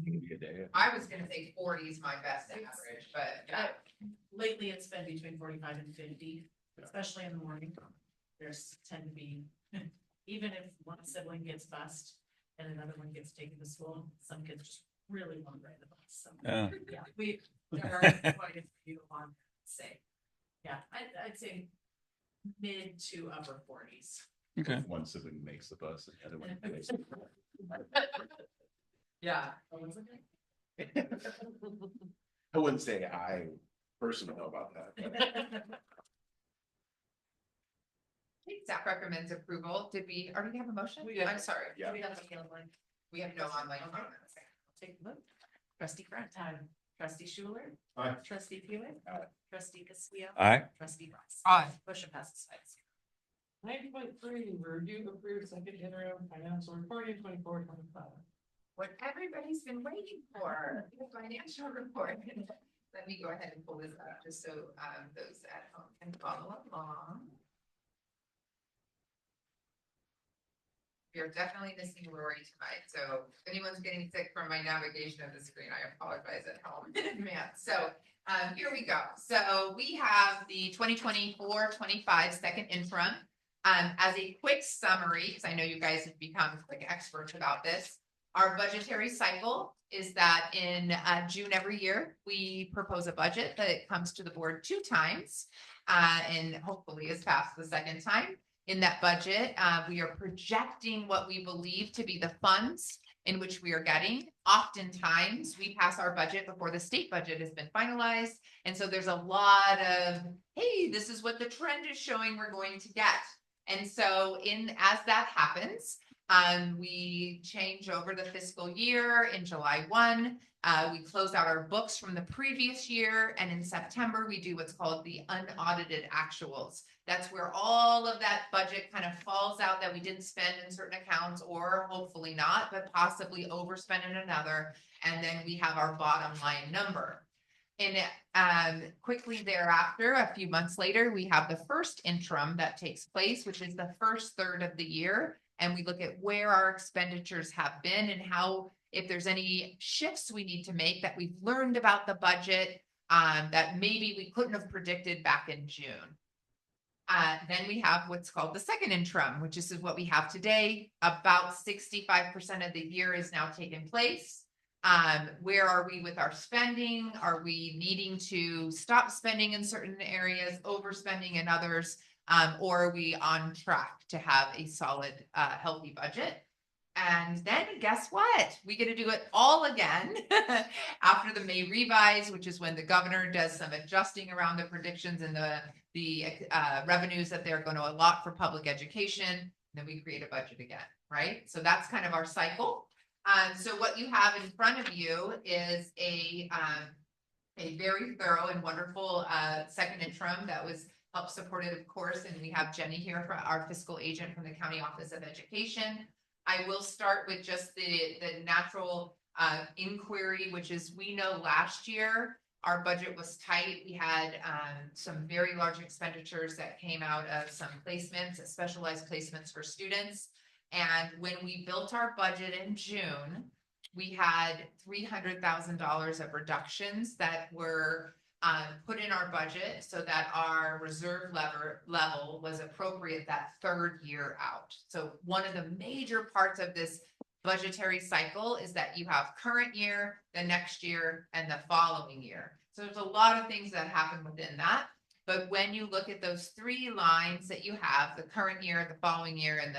Maybe a day. I was gonna say 40 is my best average, but yeah. Lately, it's been between 45 and 50, especially in the morning. There's tend to be, even if one sibling gets bused and another one gets taken to school, some kids just really want to ride the bus. So, Yeah. yeah, there are quite a few on, say, yeah, I'd say mid to upper 40s. Okay. One sibling makes the bus and the other one makes. Yeah. I wouldn't say I personally know about that. but- Staff recommends approval. Did we already have a motion? We did. I'm sorry. Yeah. We have a feeling. We have no online Okay. comments. Take a look. Trustee Friend. Trustee Schuler. Aye. Trustee Pewitt. Aye. Trustee Castillo. Aye. Trustee Ross. Aye. Motion passes 5-0. 9.3, review approved second interim financial reporting 24-25. What everybody's been waiting for, the financial report. Let me go ahead and pull this up just so those at home can follow along. We are definitely missing Rory tonight, so if anyone's getting sick from my navigation of the screen, I apologize at home in advance. So here we go. So we have the 2024-25 second interim. As a quick summary, because I know you guys have become quick experts about this, our budgetary cycle is that in June every year, we propose a budget that comes to the board 2 times and hopefully is passed the second time. In that budget, we are projecting what we believe to be the funds in which we are getting. Oftentimes, we pass our budget before the state budget has been finalized. And so there's a lot of, hey, this is what the trend is showing we're going to get. And so as that happens, we change over the fiscal year in July 1. We close out our books from the previous year. And in September, we do what's called the unaudited actuals. That's where all of that budget kind of falls out that we didn't spend in certain accounts, or hopefully not, but possibly overspend in another. And then we have our bottom line number. And quickly thereafter, a few months later, we have the first interim that takes place, which is the first third of the year. And we look at where our expenditures have been and how, if there's any shifts we need to make that we've learned about the budget that maybe we couldn't have predicted back in June. Then we have what's called the second interim, which is what we have today. About 65% of the year is now taken place. Where are we with our spending? Are we needing to stop spending in certain areas, overspending in others? Or are we on track to have a solid, healthy budget? And then guess what? We get to do it all again after the May revise, which is when the governor does some adjusting around the predictions and the revenues that they're going to allot for public education. And then we create a budget again, right? So that's kind of our cycle. So what you have in front of you is a very thorough and wonderful second interim that was help supported, of course, and we have Jenny here, for our fiscal agent from the County Office of Education. I will start with just the natural inquiry, which is, we know last year our budget was tight. We had some very large expenditures that came out of some placements, specialized placements for students. And when we built our budget in June, we had $300,000 of reductions that were put in our budget so that our reserve level was appropriate that third year out. So one of the major parts of this budgetary cycle is that you have current year, the next year, and the following year. So there's a lot of things that happen within that. But when you look at those 3 lines that you have, the current year, the following year, and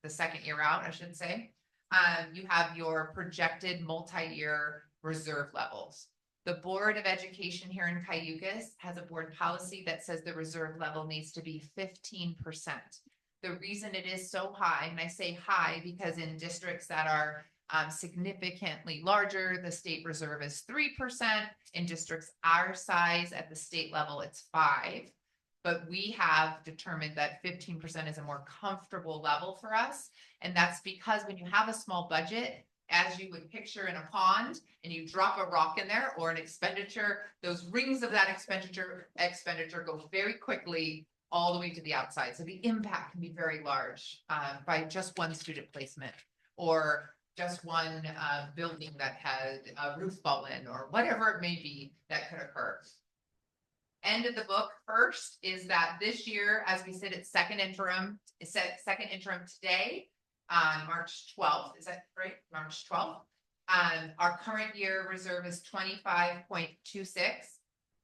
the second year out, I should say, you have your projected multi-year reserve levels. The Board of Education here in Cayugas has a board policy that says the reserve level needs to be 15%. The reason it is so high, and I say high because in districts that are significantly larger, the state reserve is 3%. In districts our size at the state level, it's 5%. But we have determined that 15% is a more comfortable level for us. And that's because when you have a small budget, as you would picture in a pond, and you drop a rock in there or an expenditure, those rings of that expenditure go very quickly all the way to the outside. So the impact can be very large by just one student placement, or just one building that had a roof fall in, or whatever it may be that could occur. End of the book first is that this year, as we sit at second interim today, March 12th, is that right? March 12th. Our current year reserve is 25.26.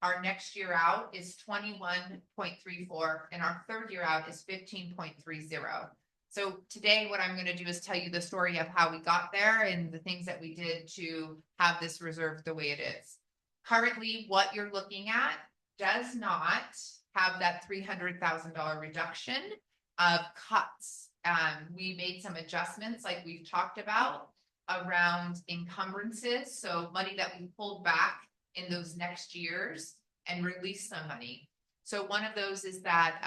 Our next year out is 21.34, and our third year out is 15.30. So today what I'm going to do is tell you the story of how we got there and the things that we did to have this reserve the way it is. Currently, what you're looking at does not have that $300,000 reduction of cuts. We made some adjustments, like we've talked about, around encumbrances. So money that we pulled back in those next years and release some money. So one of those is that,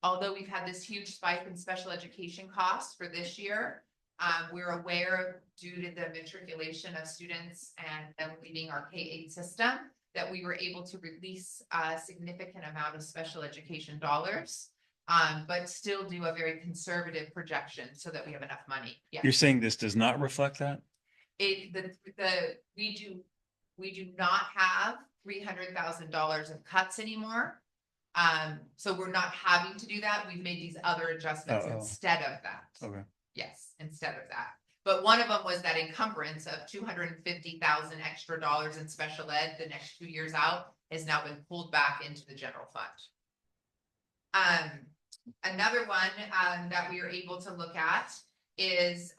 although we've had this huge spike in special education costs for this year, we're aware due to the matriculation of students and them leaving our K-8 system, that we were able to release a significant amount of special education dollars, but still do a very conservative projection so that we have enough money. Yeah. You're saying this does not reflect that? We do not have $300,000 of cuts anymore. So we're not having to do that. We've made these other adjustments Oh. instead of that. Okay. Yes, instead of that. But one of them was that encumbrance of 250,000 extra dollars in special ed the next 2 years out has now been pulled back into the general fund. Another one that we are able to look at is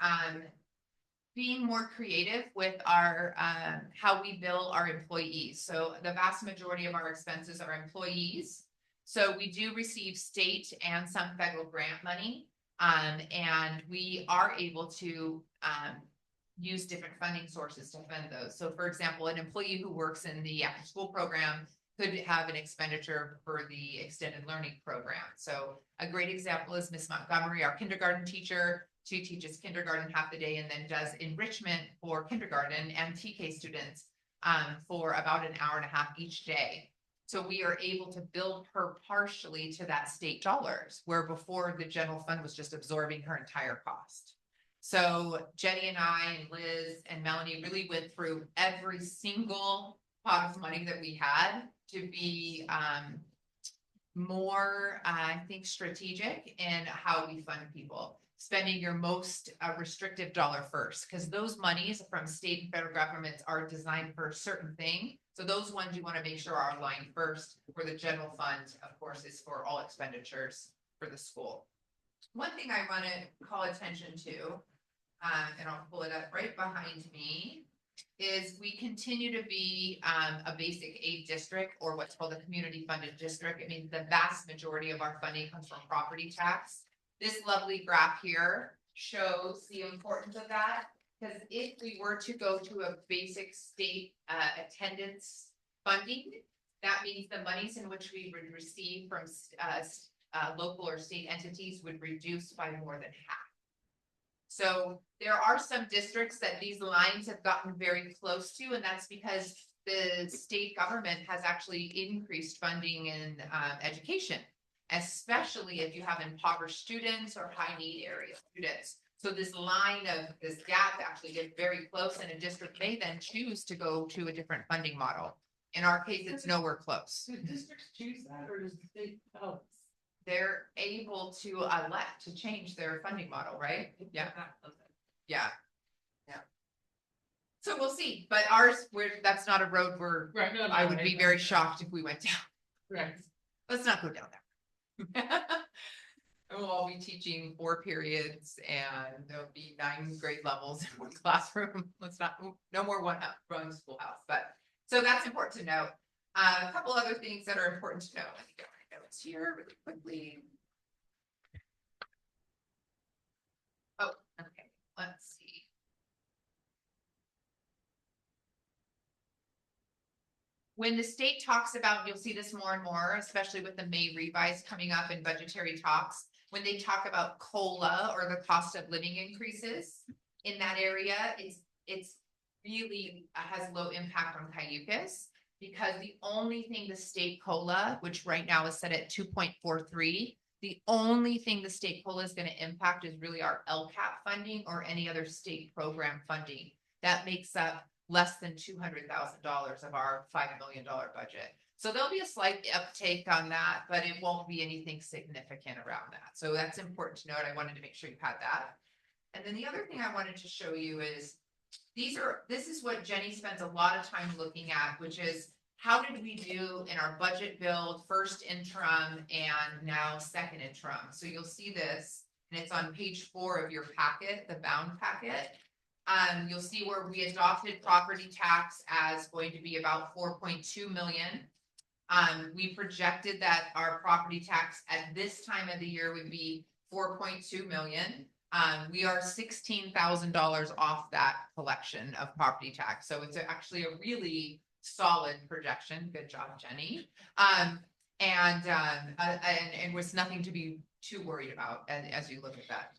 being more creative with our how we bill our employees. So the vast majority of our expenses are employees. So we do receive state and some federal grant money. And we are able to use different funding sources to fund those. So for example, an employee who works in the after school program could have an expenditure for the extended learning program. So a great example is Miss Montgomery, our kindergarten teacher. She teaches kindergarten half the day and then does enrichment for kindergarten and TK students for about an hour and a half each day. So we are able to bill her partially to that state dollars, where before the general fund was just absorbing her entire cost. So Jenny and I and Liz and Melanie really went through every single pot of money that we had to be more, I think, strategic in how we fund people. Spending your most restrictive dollar first, because those monies from state and federal governments are designed for a certain thing. So those ones you want to make sure are aligned first, where the general fund, of course, is for all expenditures for the school. One thing I want to call attention to, and I'll pull it up right behind me, is we continue to be a basic aid district, or what's called a community funded district. I mean, the vast majority of our funding comes from property tax. This lovely graph here shows the importance of that, because if we were to go to a basic state attendance funding, that means the monies in which we would receive from local or state entities would reduce by more than half. So there are some districts that these lines have gotten very close to, and that's because the state government has actually increased funding in education, especially if you have impoverished students or high need area students. So this line of this gap actually gets very close, and a district may then choose to go to a different funding model. In our case, it's nowhere close. Do districts choose that, or does the state help? They're able to elect to change their funding model, right? Yeah. Yeah. Yeah. So we'll see, but ours, that's not a road where Right, no, I would be very shocked if we went down. Right. Let's not go down there. And we'll all be teaching 4 periods, and there'll be 9 grade levels in one classroom. No more one schoolhouse, but so that's important to note. A couple other things that are important to note. Let me get my notes here really quickly. Oh, okay, let's see. When the state talks about, you'll see this more and more, especially with the May revise coming up in budgetary talks, when they talk about COLA, or the cost of living increases in that area, it's really has low impact on Cayucas, because the only thing the state COLA, which right now is set at 2.43, the only thing the state COLA is going to impact is really our LCAP funding or any other state program funding. That makes up less than $200,000 of our $5 million budget. So there'll be a slight uptake on that, but it won't be anything significant around that. So that's important to note. I wanted to make sure you had that. And then the other thing I wanted to show you is this is what Jenny spends a lot of time looking at, which is how did we do in our budget build, first interim and now second interim. So you'll see this, and it's on page 4 of your packet, the bound packet. You'll see where we adopted property tax as going to be about 4.2 million. We projected that our property tax at this time of the year would be 4.2 million. We are $16,000 off that collection of property tax. So it's actually a really solid projection. Good job, Jenny. And was nothing to be too worried about as you look at that.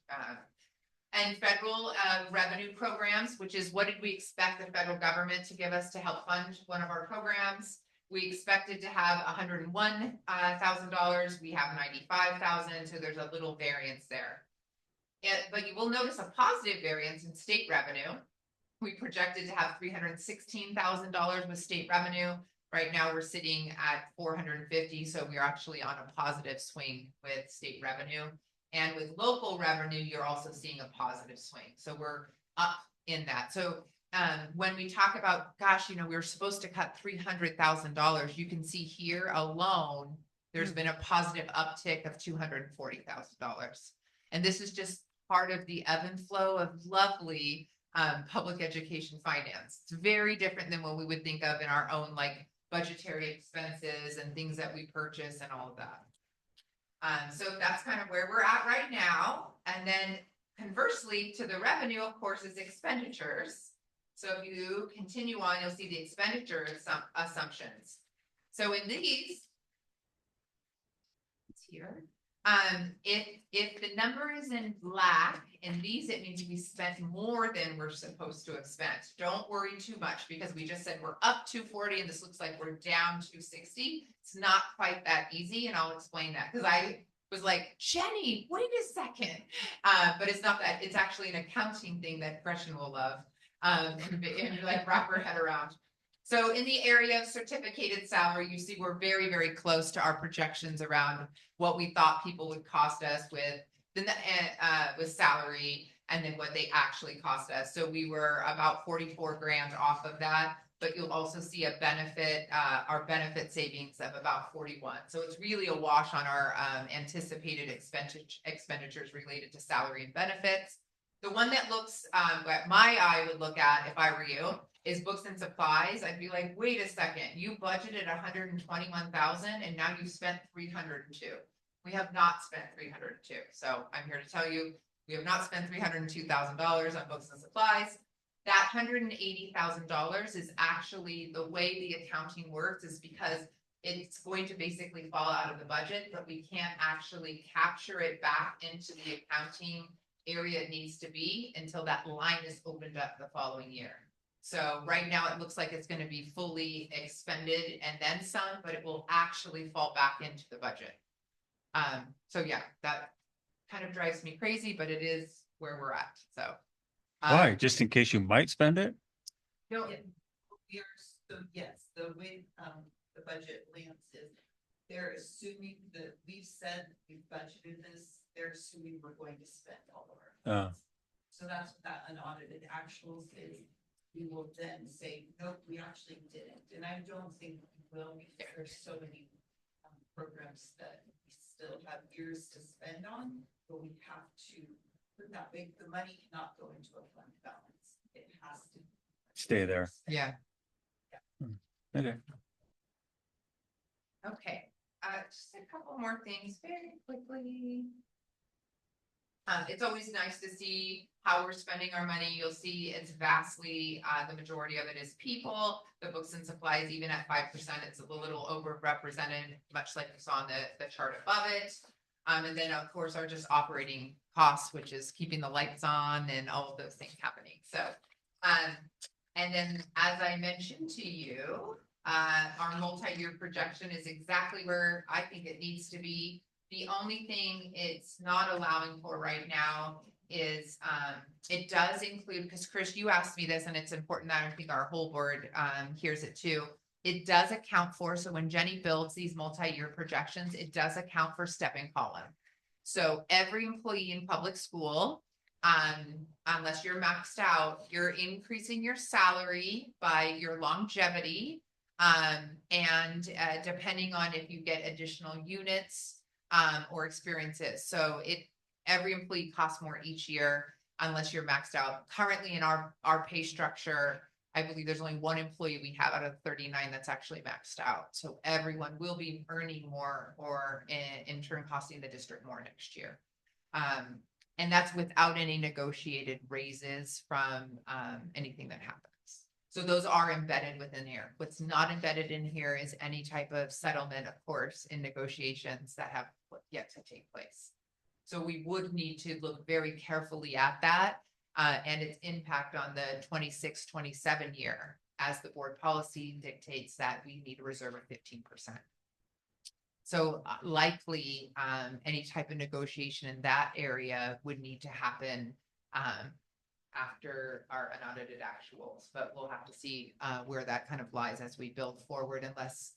And federal revenue programs, which is what did we expect the federal government to give us to help fund one of our programs? We expected to have $101,000. We have 95,000, so there's a little variance there. But you will notice a positive variance in state revenue. We projected to have $316,000 with state revenue. Right now, we're sitting at 450, so we're actually on a positive swing with state revenue. And with local revenue, you're also seeing a positive swing. So we're up in that. So when we talk about, gosh, we were supposed to cut $300,000, you can see here alone, there's been a positive uptick of $240,000. And this is just part of the ebb and flow of lovely public education finance. It's very different than what we would think of in our own like budgetary expenses and things that we purchase and all of that. So that's kind of where we're at right now. And then conversely to the revenue, of course, is expenditures. So if you continue on, you'll see the expenditure assumptions. So in these, it's here. If the number is in black in these, it means we spent more than we're supposed to have spent. Don't worry too much because we just said we're up 240 and this looks like we're down 260. It's not quite that easy, and I'll explain that because I was like, Jenny, wait a second. But it's not that. It's actually an accounting thing that Gretchen will love. And like wrap her head around. So in the area of certificated salary, you see we're very, very close to our projections around what we thought people would cost us with salary and then what they actually cost us. So we were about 44 grand off of that, but you'll also see a benefit, our benefit savings of about 41. So it's really a wash on our anticipated expenditures related to salary and benefits. The one that looks, what my eye would look at if I were you, is books and supplies. I'd be like, wait a second, you budgeted 121,000 and now you spent 302. We have not spent 302. So I'm here to tell you, we have not spent $302,000 on books and supplies. That $180,000 is actually the way the accounting works is because it's going to basically fall out of the budget, but we can't actually capture it back into the accounting area it needs to be until that line is opened up the following year. So right now it looks like it's going to be fully expended and then some, but it will actually fall back into the budget. So yeah, that kind of drives me crazy, but it is where we're at. So Why? Just in case you might spend it? No, So yes, the way the budget lands is they're assuming that we've said we've budgeted this, they're assuming we're going to spend all of our funds. So that's what that unaudited actuals is. We will then say, nope, we actually didn't. And I don't think we will because there's so many programs that we still have years to spend on, but we have to put that big, the money cannot go into a fund balance. It has to Stay there. yeah. Okay. Okay. Just a couple more things very quickly. It's always nice to see how we're spending our money. You'll see it's vastly, the majority of it is people. The books and supplies, even at 5%, it's a little overrepresented, much like you saw on the chart above it. And then of course our just operating costs, which is keeping the lights on and all of those things happening. So, and then as I mentioned to you, our multi-year projection is exactly where I think it needs to be. The only thing it's not allowing for right now is it does include, because Chris, you asked me this and it's important that I think our whole board hears it too. It does account for, so when Jenny builds these multi-year projections, it does account for stepping column. So every employee in public school, unless you're maxed out, you're increasing your salary by your longevity. And depending on if you get additional units or experiences. So every employee costs more each year unless you're maxed out. Currently in our pay structure, I believe there's only one employee we have out of 39 that's actually maxed out. So everyone will be earning more or in turn costing the district more next year. And that's without any negotiated raises from anything that happens. So those are embedded within here. What's not embedded in here is any type of settlement, of course, in negotiations that have yet to take place. So we would need to look very carefully at that and its impact on the 26-27 year, as the board policy dictates that we need a reserve of 15%. So likely, any type of negotiation in that area would need to happen after our unaudited actuals, but we'll have to see where that kind of lies as we build forward, unless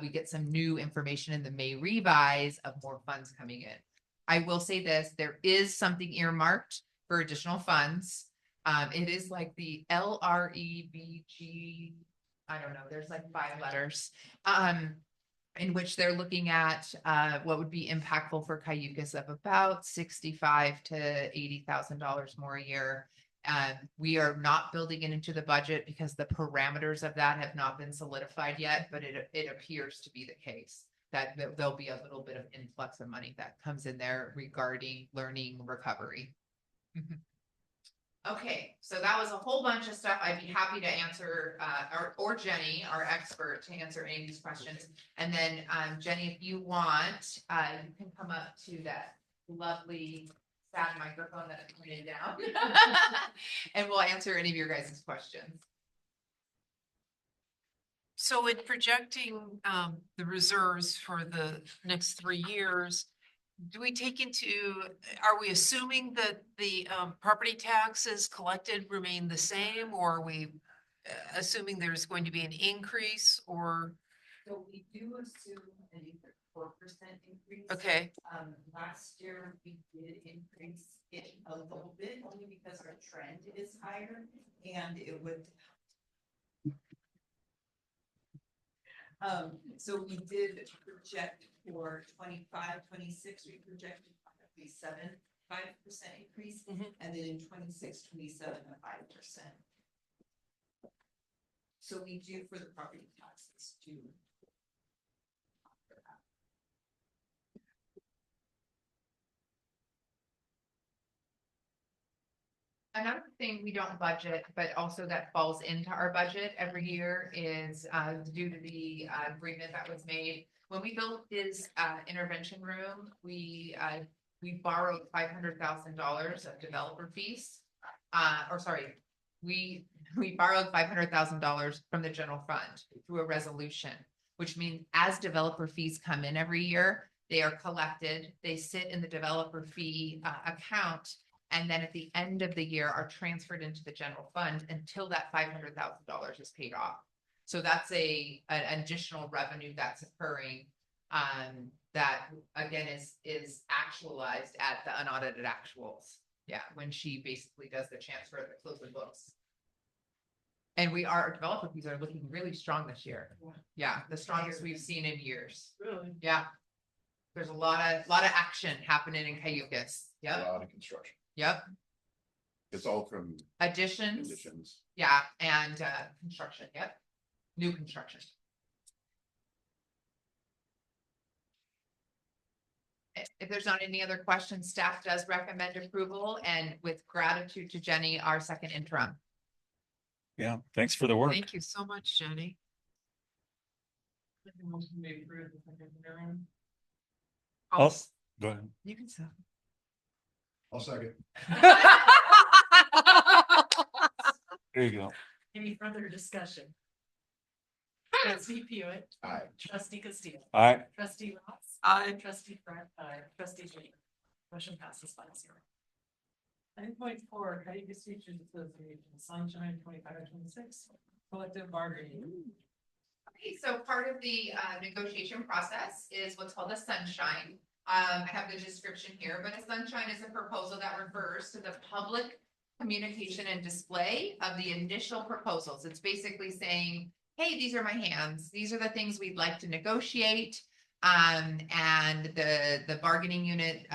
we get some new information in the May revise of more funds coming in. I will say this, there is something earmarked for additional funds. It is like the LREBG, I don't know, there's like 5 letters, in which they're looking at what would be impactful for Cayucas of about $65,000 to $80,000 more a year. We are not building it into the budget because the parameters of that have not been solidified yet, but it appears to be the case that there'll be a little bit of influx of money that comes in there regarding learning recovery. Okay, so that was a whole bunch of stuff. I'd be happy to answer, or Jenny, our expert, to answer any of these questions. And then Jenny, if you want, you can come up to that lovely sad microphone that I pointed down. And we'll answer any of your guys' questions. So in projecting the reserves for the next 3 years, do we take into, are we assuming that the property taxes collected remain the same, or are we assuming there's going to be an increase, or? So we do assume an 4% increase. Okay. Last year we did increase it a little bit, only because our trend is higher, and it would. So we did project for 25-26, we projected probably 5% increase, and then in 26-27 a 5%. So we do for the property taxes do. Another thing we don't budget, but also that falls into our budget every year, is due to the agreement that was made. When we built his intervention room, we borrowed $500,000 of developer fees. We borrowed $500,000 from the general fund through a resolution, which means as developer fees come in every year, they are collected, they sit in the developer fee account, and then at the end of the year are transferred into the general fund until that $500,000 is paid off. So that's an additional revenue that's occurring that again is actualized at the unaudited actuals. Yeah, when she basically does the transfer to close the books. And our developer fees are looking really strong this year. Yeah, the strongest we've seen in years. Really? Yeah. There's a lot of action happening in Cayucas. A Yep. lot of construction. Yep. It's all from Additions. conditions. Yeah, and construction. Yep. New construction. If there's not any other questions, staff does recommend approval, and with gratitude to Jenny, our second interim. Yeah, thanks for the work. Thank you so much, Jenny. Oh, go ahead. You can say. I'll second. There you go. Any further discussion? Trustee Pewitt. Aye. Trustee Castillo. All right. Trustee Ross. Aye. Trustee Fred. Aye. Trustee Jenny. Motion passes 5-0. 9.4, Cayugas Teachers Association, Sunshine 25-26, collective bargaining. Okay, so part of the negotiation process is what's called a sunshine. I have the description here, but a sunshine is a proposal that refers to the public communication and display of the initial proposals. It's basically saying, hey, these are my hands. These are the things we'd like to negotiate. And the bargaining unit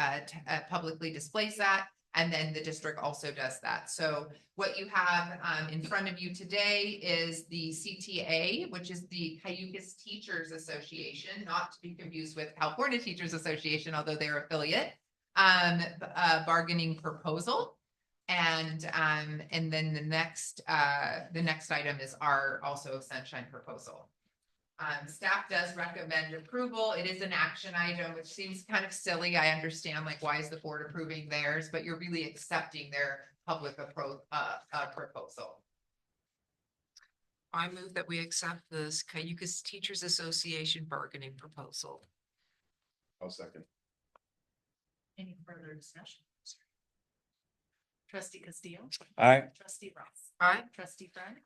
publicly displays that. And then the district also does that. So what you have in front of you today is the CTA, which is the Cayugas Teachers Association, not to be confused with California Teachers Association, although they're affiliate, bargaining proposal. And then the next item is our also sunshine proposal. Staff does recommend approval. It is an action item, which seems kind of silly. I understand, like, why is the board approving theirs, but you're really accepting their public proposal. I move that we accept this Cayucas Teachers Association bargaining proposal. I'll second. Any further discussion? Trustee Castillo. Aye. Trustee Ross. Aye. Trustee Friend.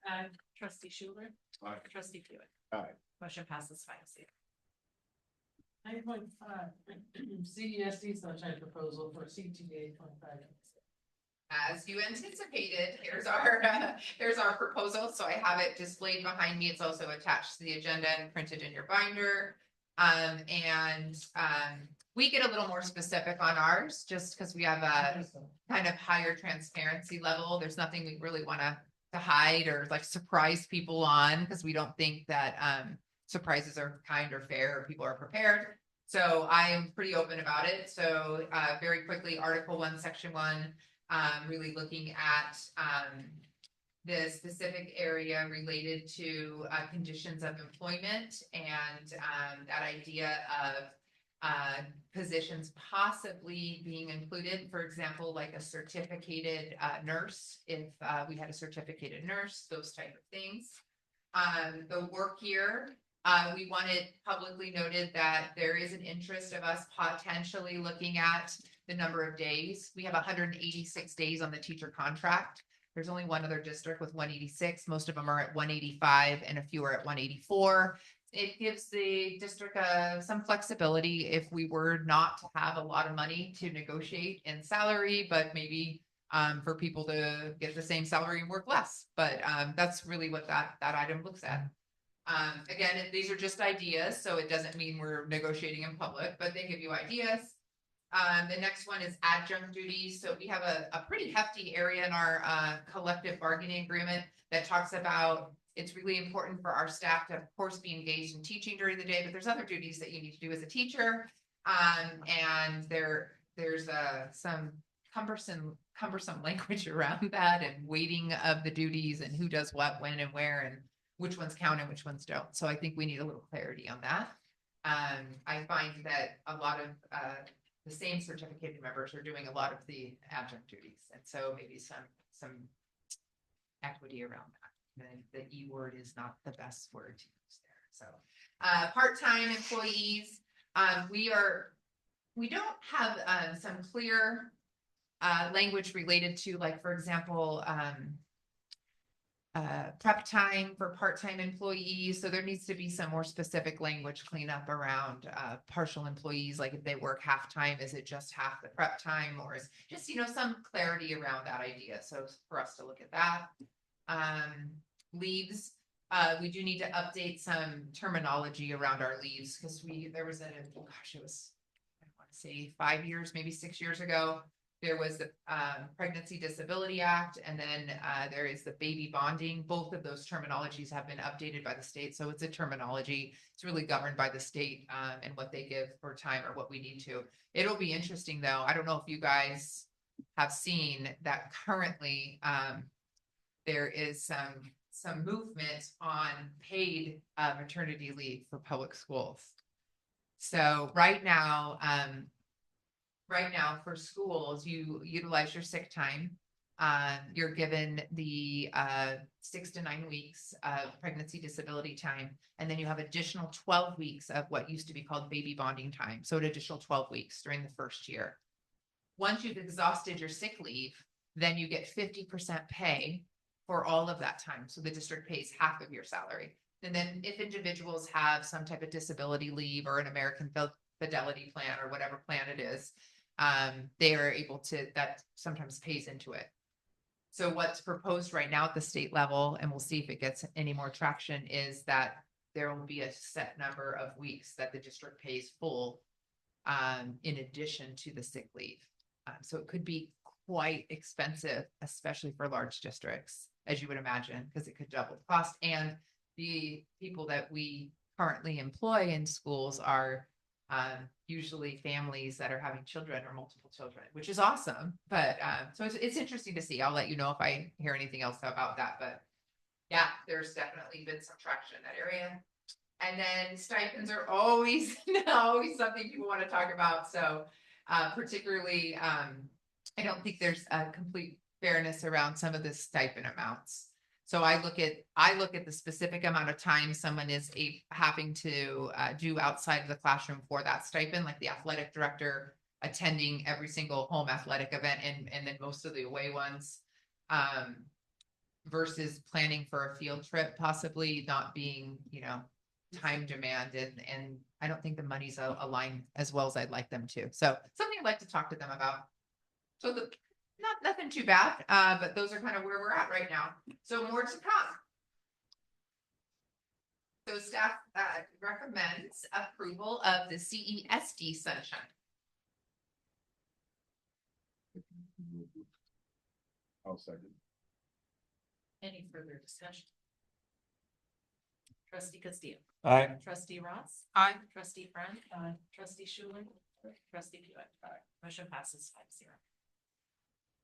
Trustee Schuler. Aye. Trustee Hewitt. Aye. Motion passes 5-0. 9.5, CESD sunshine proposal for CTA 25. As you anticipated, here's our proposal. So I have it displayed behind me. It's also attached to the agenda and printed in your binder. We get a little more specific on ours just because we have a kind of higher transparency level. There's nothing we really want to hide or like surprise people on, because we don't think that surprises are kind or fair or people are prepared. So I am pretty open about it. So very quickly, Article 1, Section 1, really looking at the specific area related to conditions of employment and that idea of positions possibly being included, for example, like a certificated nurse, if we had a certificated nurse, those type of things. The work year, we want it publicly noted that there is an interest of us potentially looking at the number of days. We have 186 days on the teacher contract. There's only one other district with 186. Most of them are at 185 and a few are at 184. It gives the district some flexibility if we were not to have a lot of money to negotiate in salary, but maybe for people to get the same salary and work less. But that's really what that item looks at. Again, these are just ideas, so it doesn't mean we're negotiating in public, but they give you ideas. The next one is adjunct duties. So we have a pretty hefty area in our collective bargaining agreement that talks about it's really important for our staff to, of course, be engaged in teaching during the day, but there's other duties that you need to do as a teacher. And there's some cumbersome language around that and weighting of the duties and who does what, when, and where, and which ones count and which ones don't. So I think we need a little clarity on that. I find that a lot of the same certificated members are doing a lot of the adjunct duties, and so maybe some equity around that. The E word is not the best word to use there. So part-time employees, we don't have some clear language related to, like, for example, prep time for part-time employees. So there needs to be some more specific language cleanup around partial employees. Like if they work half-time, is it just half the prep time, or is just, some clarity around that idea. So for us to look at that. Leaves, we do need to update some terminology around our leaves, because there was it was, I want to say 5 years, maybe 6 years ago. There was the Pregnancy Disability Act, and then there is the baby bonding. Both of those terminologies have been updated by the state. So it's a terminology. It's really governed by the state and what they give for time or what we need to. It'll be interesting, though. I don't know if you guys have seen that currently there is some movement on paid maternity leave for public schools. So right now for schools, you utilize your sick time. You're given the 6 to 9 weeks of pregnancy disability time, and then you have additional 12 weeks of what used to be called baby bonding time. So an additional 12 weeks during the first year. Once you've exhausted your sick leave, then you get 50% pay for all of that time. So the district pays half of your salary. And then if individuals have some type of disability leave or an American Fidelity plan or whatever plan it is, they are able to, that sometimes pays into it. So what's proposed right now at the state level, and we'll see if it gets any more traction, is that there will be a set number of weeks that the district pays full in addition to the sick leave. So it could be quite expensive, especially for large districts, as you would imagine, because it could double the cost. And the people that we currently employ in schools are usually families that are having children or multiple children, which is awesome. But so it's interesting to see. I'll let you know if I hear anything else about that. But yeah, there's definitely been some traction in that area. And then stipends are always always something people want to talk about. So particularly, I don't think there's a complete fairness around some of the stipend amounts. So I look at the specific amount of time someone is having to do outside of the classroom for that stipend, like the athletic director attending every single home athletic event and then most of the away ones, versus planning for a field trip, possibly not being, time demand, and I don't think the money's aligned as well as I'd like them to. So something I'd like to talk to them about. So nothing too bad, but those are kind of where we're at right now. So more to come. So staff recommends approval of the CESD sunshine. I'll second. Any further discussion? Trustee Castillo. Aye. Trustee Ross. Aye. Trustee Friend. Trustee Schuler. Trustee Pewitt. Motion passes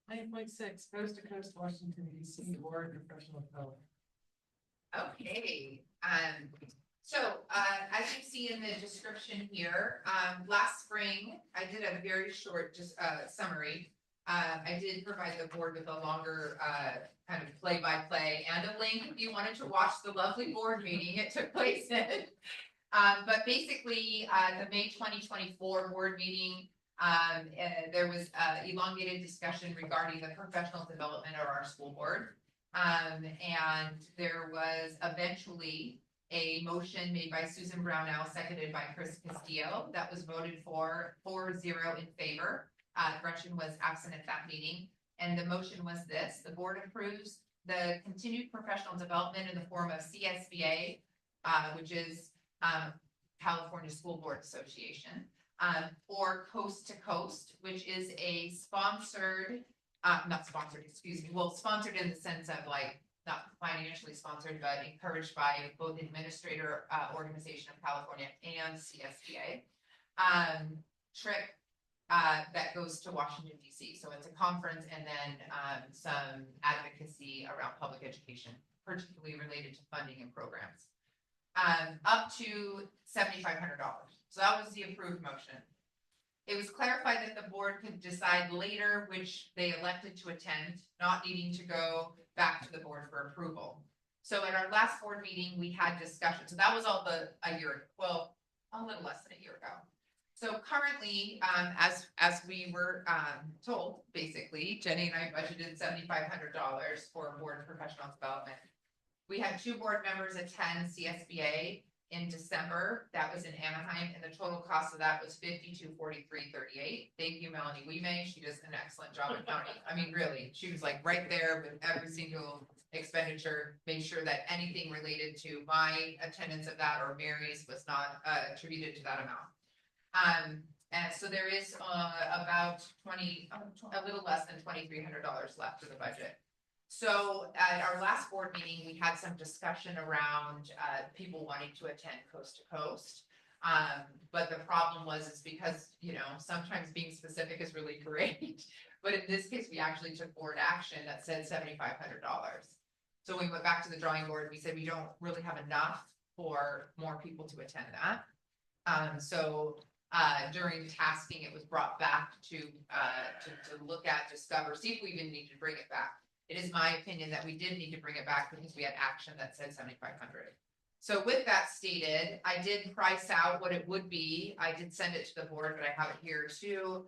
5-0. 9.6, Coast to Coast Washington DC Board of Professional Development. Okay, so as you see in the description here, last spring, I did a very short summary. I did provide the board with a longer kind of play-by-play and a link if you wanted to watch the lovely board meeting it took place in. But basically, the May 2024 board meeting, there was elongated discussion regarding the professional development of our school board. And there was eventually a motion made by Susan Brownell, seconded by Chris Castillo, that was voted for 4-0 in favor. Gretchen was absent at that meeting. And the motion was this: the board approves the continued professional development in the form of CSBA, which is California School Board Association, or Coast to Coast, which is a sponsored, not sponsored, excuse me, well, sponsored in the sense of like, not financially sponsored, but encouraged by both the Administrator Organization of California and CSBA. Trip that goes to Washington, D.C. So it's a conference and then some advocacy around public education, particularly related to funding and programs. Up to $7,500. So that was the approved motion. It was clarified that the board could decide later which they elected to attend, not needing to go back to the board for approval. So at our last board meeting, we had discussion. So that was all a year, well, a little less than a year ago. So currently, as we were told, basically, Jenny and I budgeted $7,500 for board professional development. We had 2 board members attend CSBA in December. That was in Anaheim, and the total cost of that was $52,43.38. Thank you, Melanie Weemay. She does an excellent job at counting. I mean, really, she was like right there with every single expenditure, made sure that anything related to my attendance of that or Mary's was not attributed to that amount. And so there is about a little less than $2,300 left of the budget. So at our last board meeting, we had some discussion around people wanting to attend Coast to Coast. But the problem is because, sometimes being specific is really great. But in this case, we actually took board action that said $7,500. So we went back to the drawing board. We said we don't really have enough for more people to attend that. So during tasking, it was brought back to look at, discover, see if we even need to bring it back. It is my opinion that we did need to bring it back because we had action that said $7,500. So with that stated, I did price out what it would be. I did send it to the board, but I have it here too.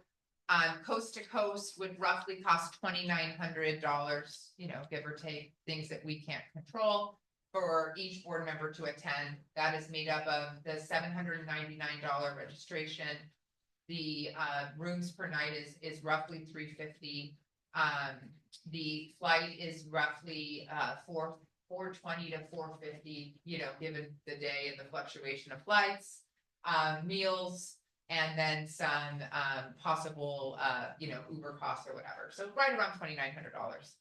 Coast to Coast would roughly cost $2,900, give or take, things that we can't control, for each board member to attend. That is made up of the $799 registration. The rooms per night is roughly $350. The flight is roughly $420 to $450, given the day and the fluctuation of flights, meals, and then some possible Uber costs or whatever. So right around $2,900.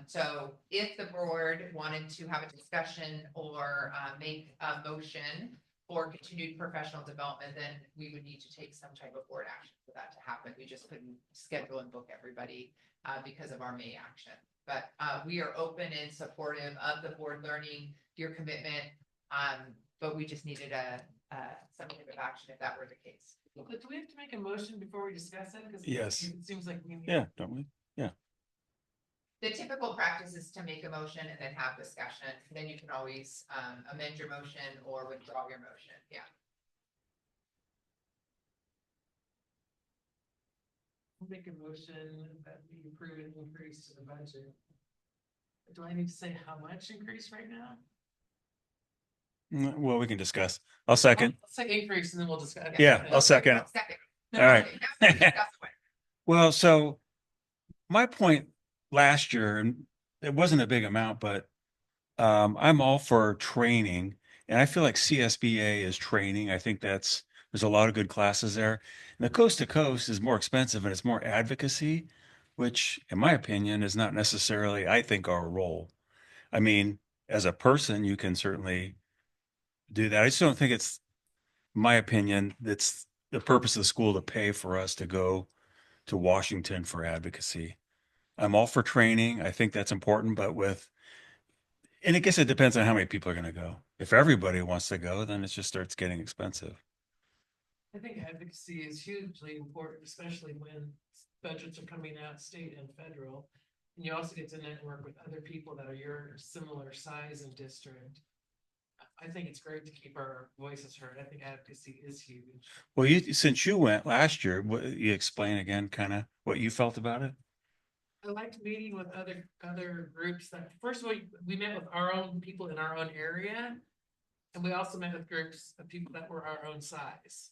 So if the board wanted to have a discussion or make a motion for continued professional development, then we would need to take some type of board action for that to happen. We just couldn't schedule and book everybody because of our May action. But we are open and supportive of the board learning, your commitment. But we just needed some type of action if that were the case. But do we have to make a motion before we discuss it? 'Cause Yes. It seems like we need. Yeah, don't we? The typical practice is to make a motion and then have discussion. Then you can always amend your motion or withdraw your motion. Yeah. I'll make a motion that we approve an increase to the budget. Do I need to say how much increase right now? Well, we can discuss. I'll second. I'll say increase and then we'll discuss. Yeah, I'll second it. Second. All right. Okay, now we discuss it. Well, so my point last year, and it wasn't a big amount, but I'm all for training, and I feel like CSBA is training. I think there's a lot of good classes there. And the coast to coast is more expensive and it's more advocacy, which in my opinion is not necessarily, I think, our role. I mean, as a person, you can certainly do that. I just don't think it's, in my opinion, it's the purpose of the school to pay for us to go to Washington for advocacy. I'm all for training. I think that's important, but and I guess it depends on how many people are going to go. If everybody wants to go, then it just starts getting expensive. I think advocacy is hugely important, especially when budgets are coming out state and federal. And you also get to network with other people that are your similar size and district. I think it's great to keep our voices heard. I think advocacy is huge. Well, since you went last year, you explain again kind of what you felt about it? I liked meeting with other groups that, first of all, we met with our own people in our own area. And we also met with groups of people that were our own size.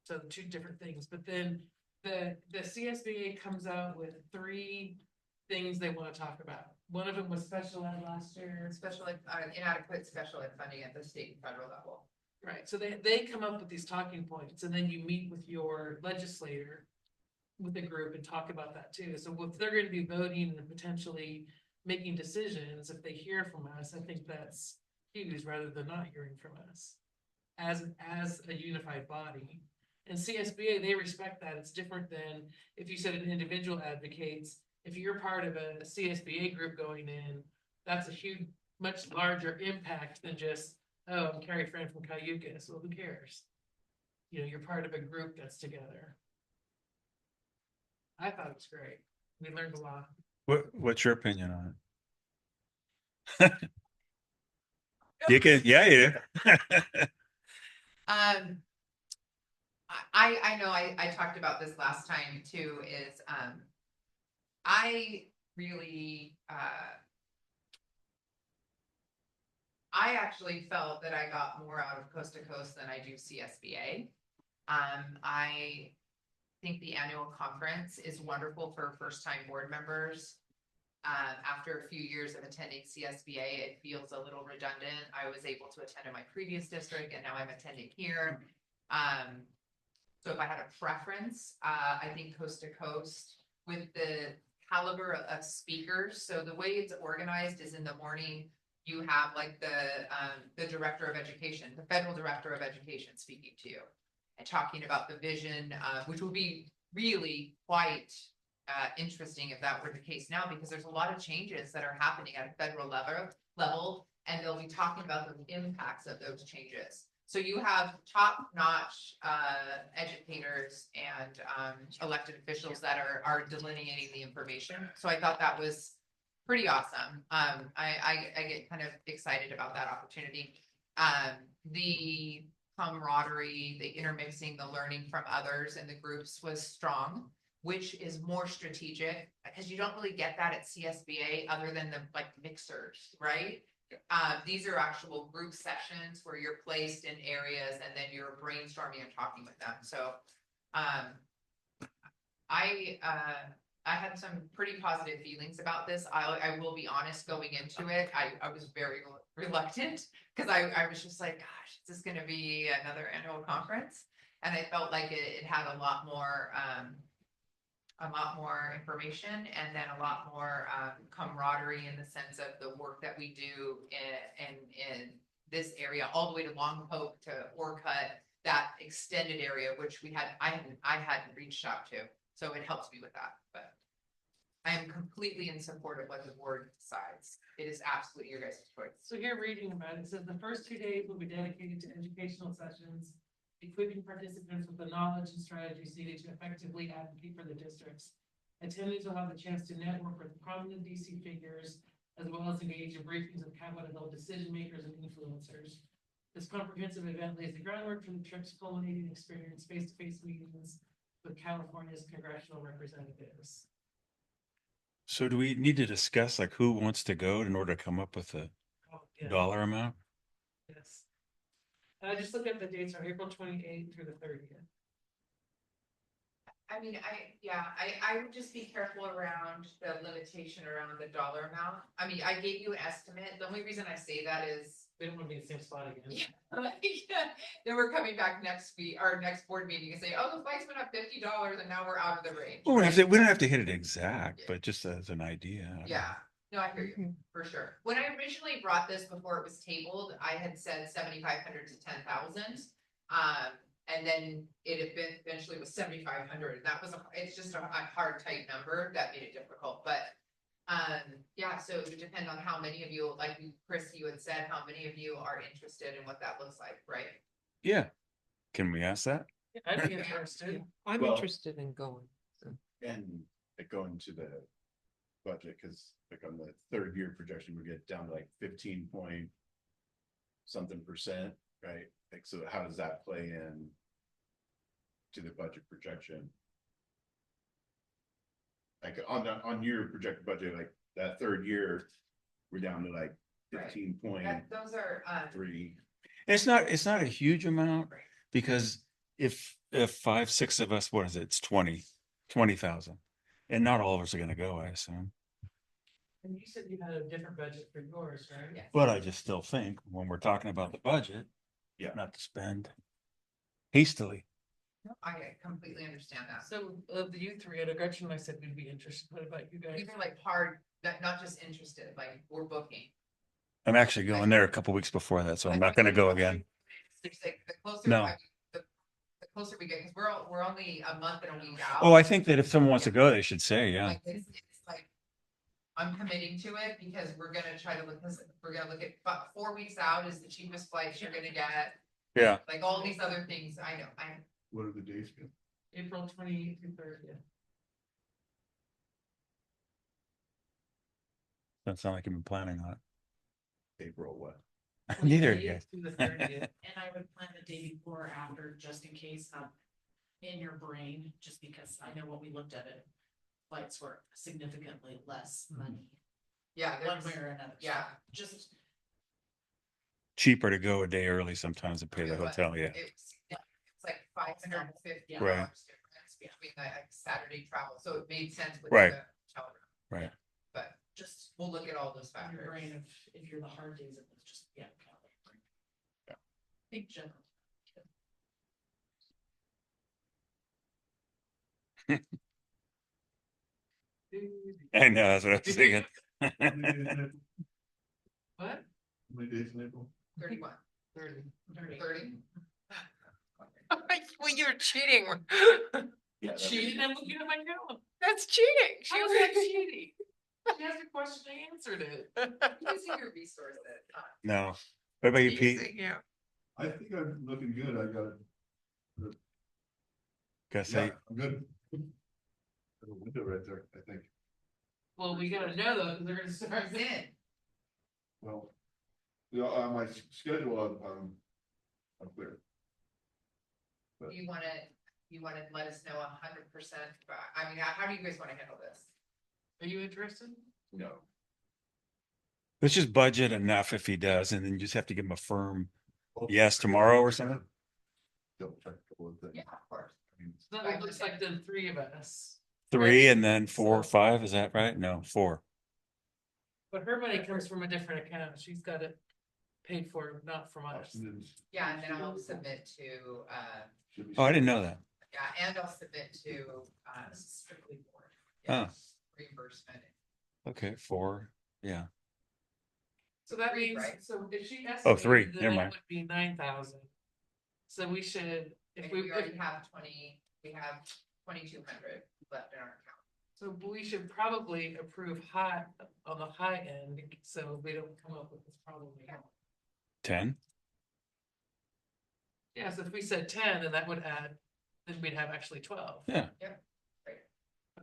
So two different things, but then the CSBA comes out with 3 things they want to talk about. One of them was special ed last year. Special ed, inadequate special ed funding at the state and federal level. Right, so they come up with these talking points and then you meet with your legislator with the group and talk about that too. So if they're going to be voting and potentially making decisions, if they hear from us, I think that's huge rather than not hearing from us as a unified body. And CSBA, they respect that. It's different than if you said an individual advocates. If you're part of a CSBA group going in, that's a huge, much larger impact than just, oh, I'm Carrie Fran from Cayucas. Well, who cares? You know, you're part of a group that's together. I thought it was great. We learned a lot. What's your opinion on it? You can, yeah, you do. I know I talked about this last time too, is I really I actually felt that I got more out of Coast to Coast than I do CSBA. I think the annual conference is wonderful for first-time board members. After a few years of attending CSBA, it feels a little redundant. I was able to attend in my previous district and now I'm attending here. So if I had a preference, I think Coast to Coast with the caliber of speakers. So the way it's organized is in the morning, you have like the director of education, the federal director of education speaking to you and talking about the vision, which will be really quite interesting if that were the case now, because there's a lot of changes that are happening at a federal level, and they'll be talking about the impacts of those changes. So you have top-notch educators and elected officials that are delineating the information. So I thought that was pretty awesome. I get kind of excited about that opportunity. The camaraderie, the intermixing, the learning from others and the groups was strong, which is more strategic because you don't really get that at CSBA other than the like mixers, right? These are actual group sessions where you're placed in areas and then you're brainstorming and talking with them. So I had some pretty positive feelings about this. I will be honest, going into it, I was very reluctant because I was just like, gosh, is this going to be another annual conference? And I felt like it had a lot more information and then a lot more camaraderie in the sense of the work that we do in this area all the way to Long Hope to Orcutt, that extended area, which I hadn't reached out to, so it helps me with that, but. I am completely in support of what the board decides. It is absolutely your guys' choice. So here reading about it, it says the first 2 days will be dedicated to educational sessions, equipping participants with the knowledge and strategies needed to effectively advocate for the districts. Attendees will have the chance to network with prominent DC figures, as well as engage in briefings with Capitol Hill decision makers and influencers. This comprehensive event lays the groundwork for the trip's culminating experience, face-to-face meetings with California's congressional representatives. So do we need to discuss like who wants to go in order to come up with a Oh, yeah. dollar amount? Yes. I just looked at the dates are April 28th through the 30th. I mean, I would just be careful around the limitation around the dollar amount. I mean, I gave you an estimate. The only reason I say that is. We don't want to be in the same spot again. Yeah. Then we're coming back next week, our next board meeting and say, oh, the flights went up $50 and now we're out of the range. Well, we don't have to hit it exact, but just as an idea. I don't know. Yeah, no, I hear you, for sure. When I originally brought this before it was tabled, I had said 7,500 to 10,000. And then it eventually was 7,500. That was, it's just a hard, tight number that made it difficult, but yeah, so it would depend on how many of you, like Chris, you had said, how many of you are interested in what that looks like, right? Yeah. Can we ask that? I'd be interested. I'm Well- interested in going. And like going to the budget, because like on the 3rd year projection, we get down to like 15 point something %, right? Like, so how does that play in to the budget projection? Like on your projected budget, like that 3rd year, we're down to like 15.3. Those are, It's not a huge amount because if 5, 6 of us, what is it? It's 20,000. And not all of us are gonna go, I assume. And you said you had a different budget for yours, right? yes. But I just still think when we're talking about the budget, Yeah. not to spend hastily. I completely understand that. So of the you three, Gretchen and I said we'd be interested. What about you guys? These are like hard, not just interested, like we're booking. I'm actually going there a couple weeks before that, so I'm not gonna go again. It's like the closer, No. the closer we get, because we're only a month and a week out. Oh, I think that if someone wants to go, they should say, yeah. Like it's like, I'm committing to it because we're gonna try to look, we're gonna look at, about 4 weeks out is the cheapest flights you're gonna get. Yeah. Like all these other things, I know, What are the days? April 28th through 30th. Doesn't sound like you've been planning on April what? it. Neither of you 28th guys. through the 30th. And I would plan the day before or after, just in case, in your brain, just because I know when we looked at it, flights were significantly less money, yeah, one there's, way or another. So yeah. Just, Cheaper to go a day early sometimes and pay the hotel, yeah. it's like $550 Yeah. Right. difference between the like, Saturday travel, so it made sense with Right. the hotel room. Right. But just we'll look at all those on factors. your brain, if you're the hard days, it was just, yeah. Yeah. Think general. I know, that's what I was thinking. What? How many days in April? 31, 30. 30. Well, you're cheating. Yeah, that Cheating, I'm looking at my calendar. That's cheating. She How is that cheating? She asked a question, I answered it. Using your resources. No. What about you, Pete? Yeah. I think I'm looking good. I got it. Gotta say, I'm good. Got a window right there, I think. Well, we gotta know though, because they're gonna start. It's in. Well, yeah, on my schedule, I'm clear. You wanna let us know 100%, I mean, how do you guys wanna handle this? Are you interested? No. let's just budget enough if he does, and then you just have to give him a firm yes tomorrow or something. Double check a couple of things. Yeah, of course. I mean, So that looks like the 3 of us. 3 and then 4 or 5, is that right? No, 4. But her money comes from a different account. She's got it paid for, not from us. Austin's Yeah, and then I'll submit to, should be- Oh, I didn't know that. yeah, and I'll submit to, Strictly board. Oh. reimbursement. Okay, 4, yeah. So So that Three, means, right? so if she Oh, three, estimated, then never it mind. would be 9,000. So we should, if And we, we already have 2,200 left in our account. so we should probably approve high, on the high end, so we don't come up with this problem again. 10? Yes, if we said 10, then that would add, then we'd have actually 12. Yeah. Okay,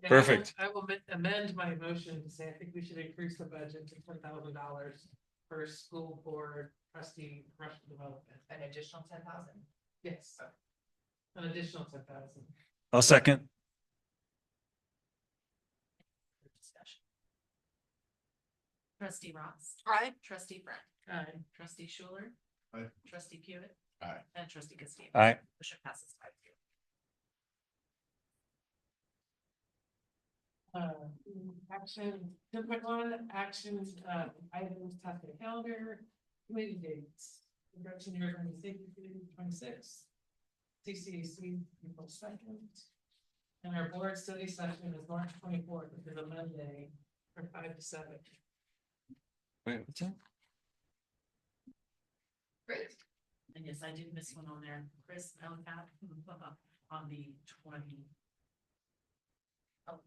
Perfect. I will amend my motion to say, I think we should increase the budget to $10,000 for school board trustee professional development. An additional 10,000. Yes. An additional 10,000. I'll second. Discussion. Trustee Ross. Aye. Trustee Brett. Aye. Trustee Schuler. Aye. Trustee Pewitt. Aye. And trustee Castillo. Aye. Motion passes 5-0. Action, 10.1, actions, items, task and calendar, committee dates. Direction here on the safety committee, 26. CCAC, April 2nd. And our board study session is March 24th, which is a Monday, from 5 to 7. Wait, what's that? Great. And yes, I did miss one on there. Chris Elcott on the 20. Oh.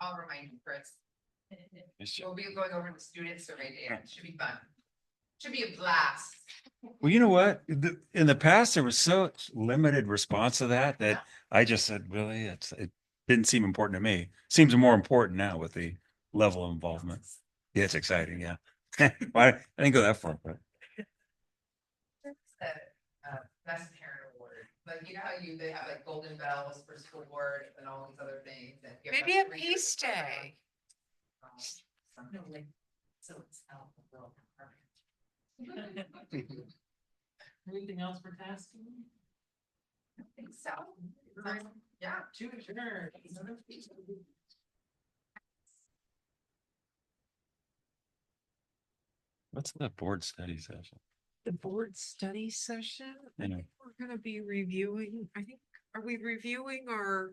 I'll remind you, Chris. It's ju- We'll be going over the student survey data. It should be fun. Should be a blast. Well, you know what? In the past, there was so limited response to that I just said, really, it didn't seem important to me. Seems more important now with the level of involvement. Yeah, it's exciting. Yeah. I didn't go that far, but The best parent award, like you know how they have like golden bells for school board and all these other things. And give Maybe us a 3 years peace of program. day. No, like, so it's out of the world. Anything else for tasking? I think so. Yeah. To adjourn. what's the board study session? The board study session, I I know. think we're gonna be reviewing, are we reviewing our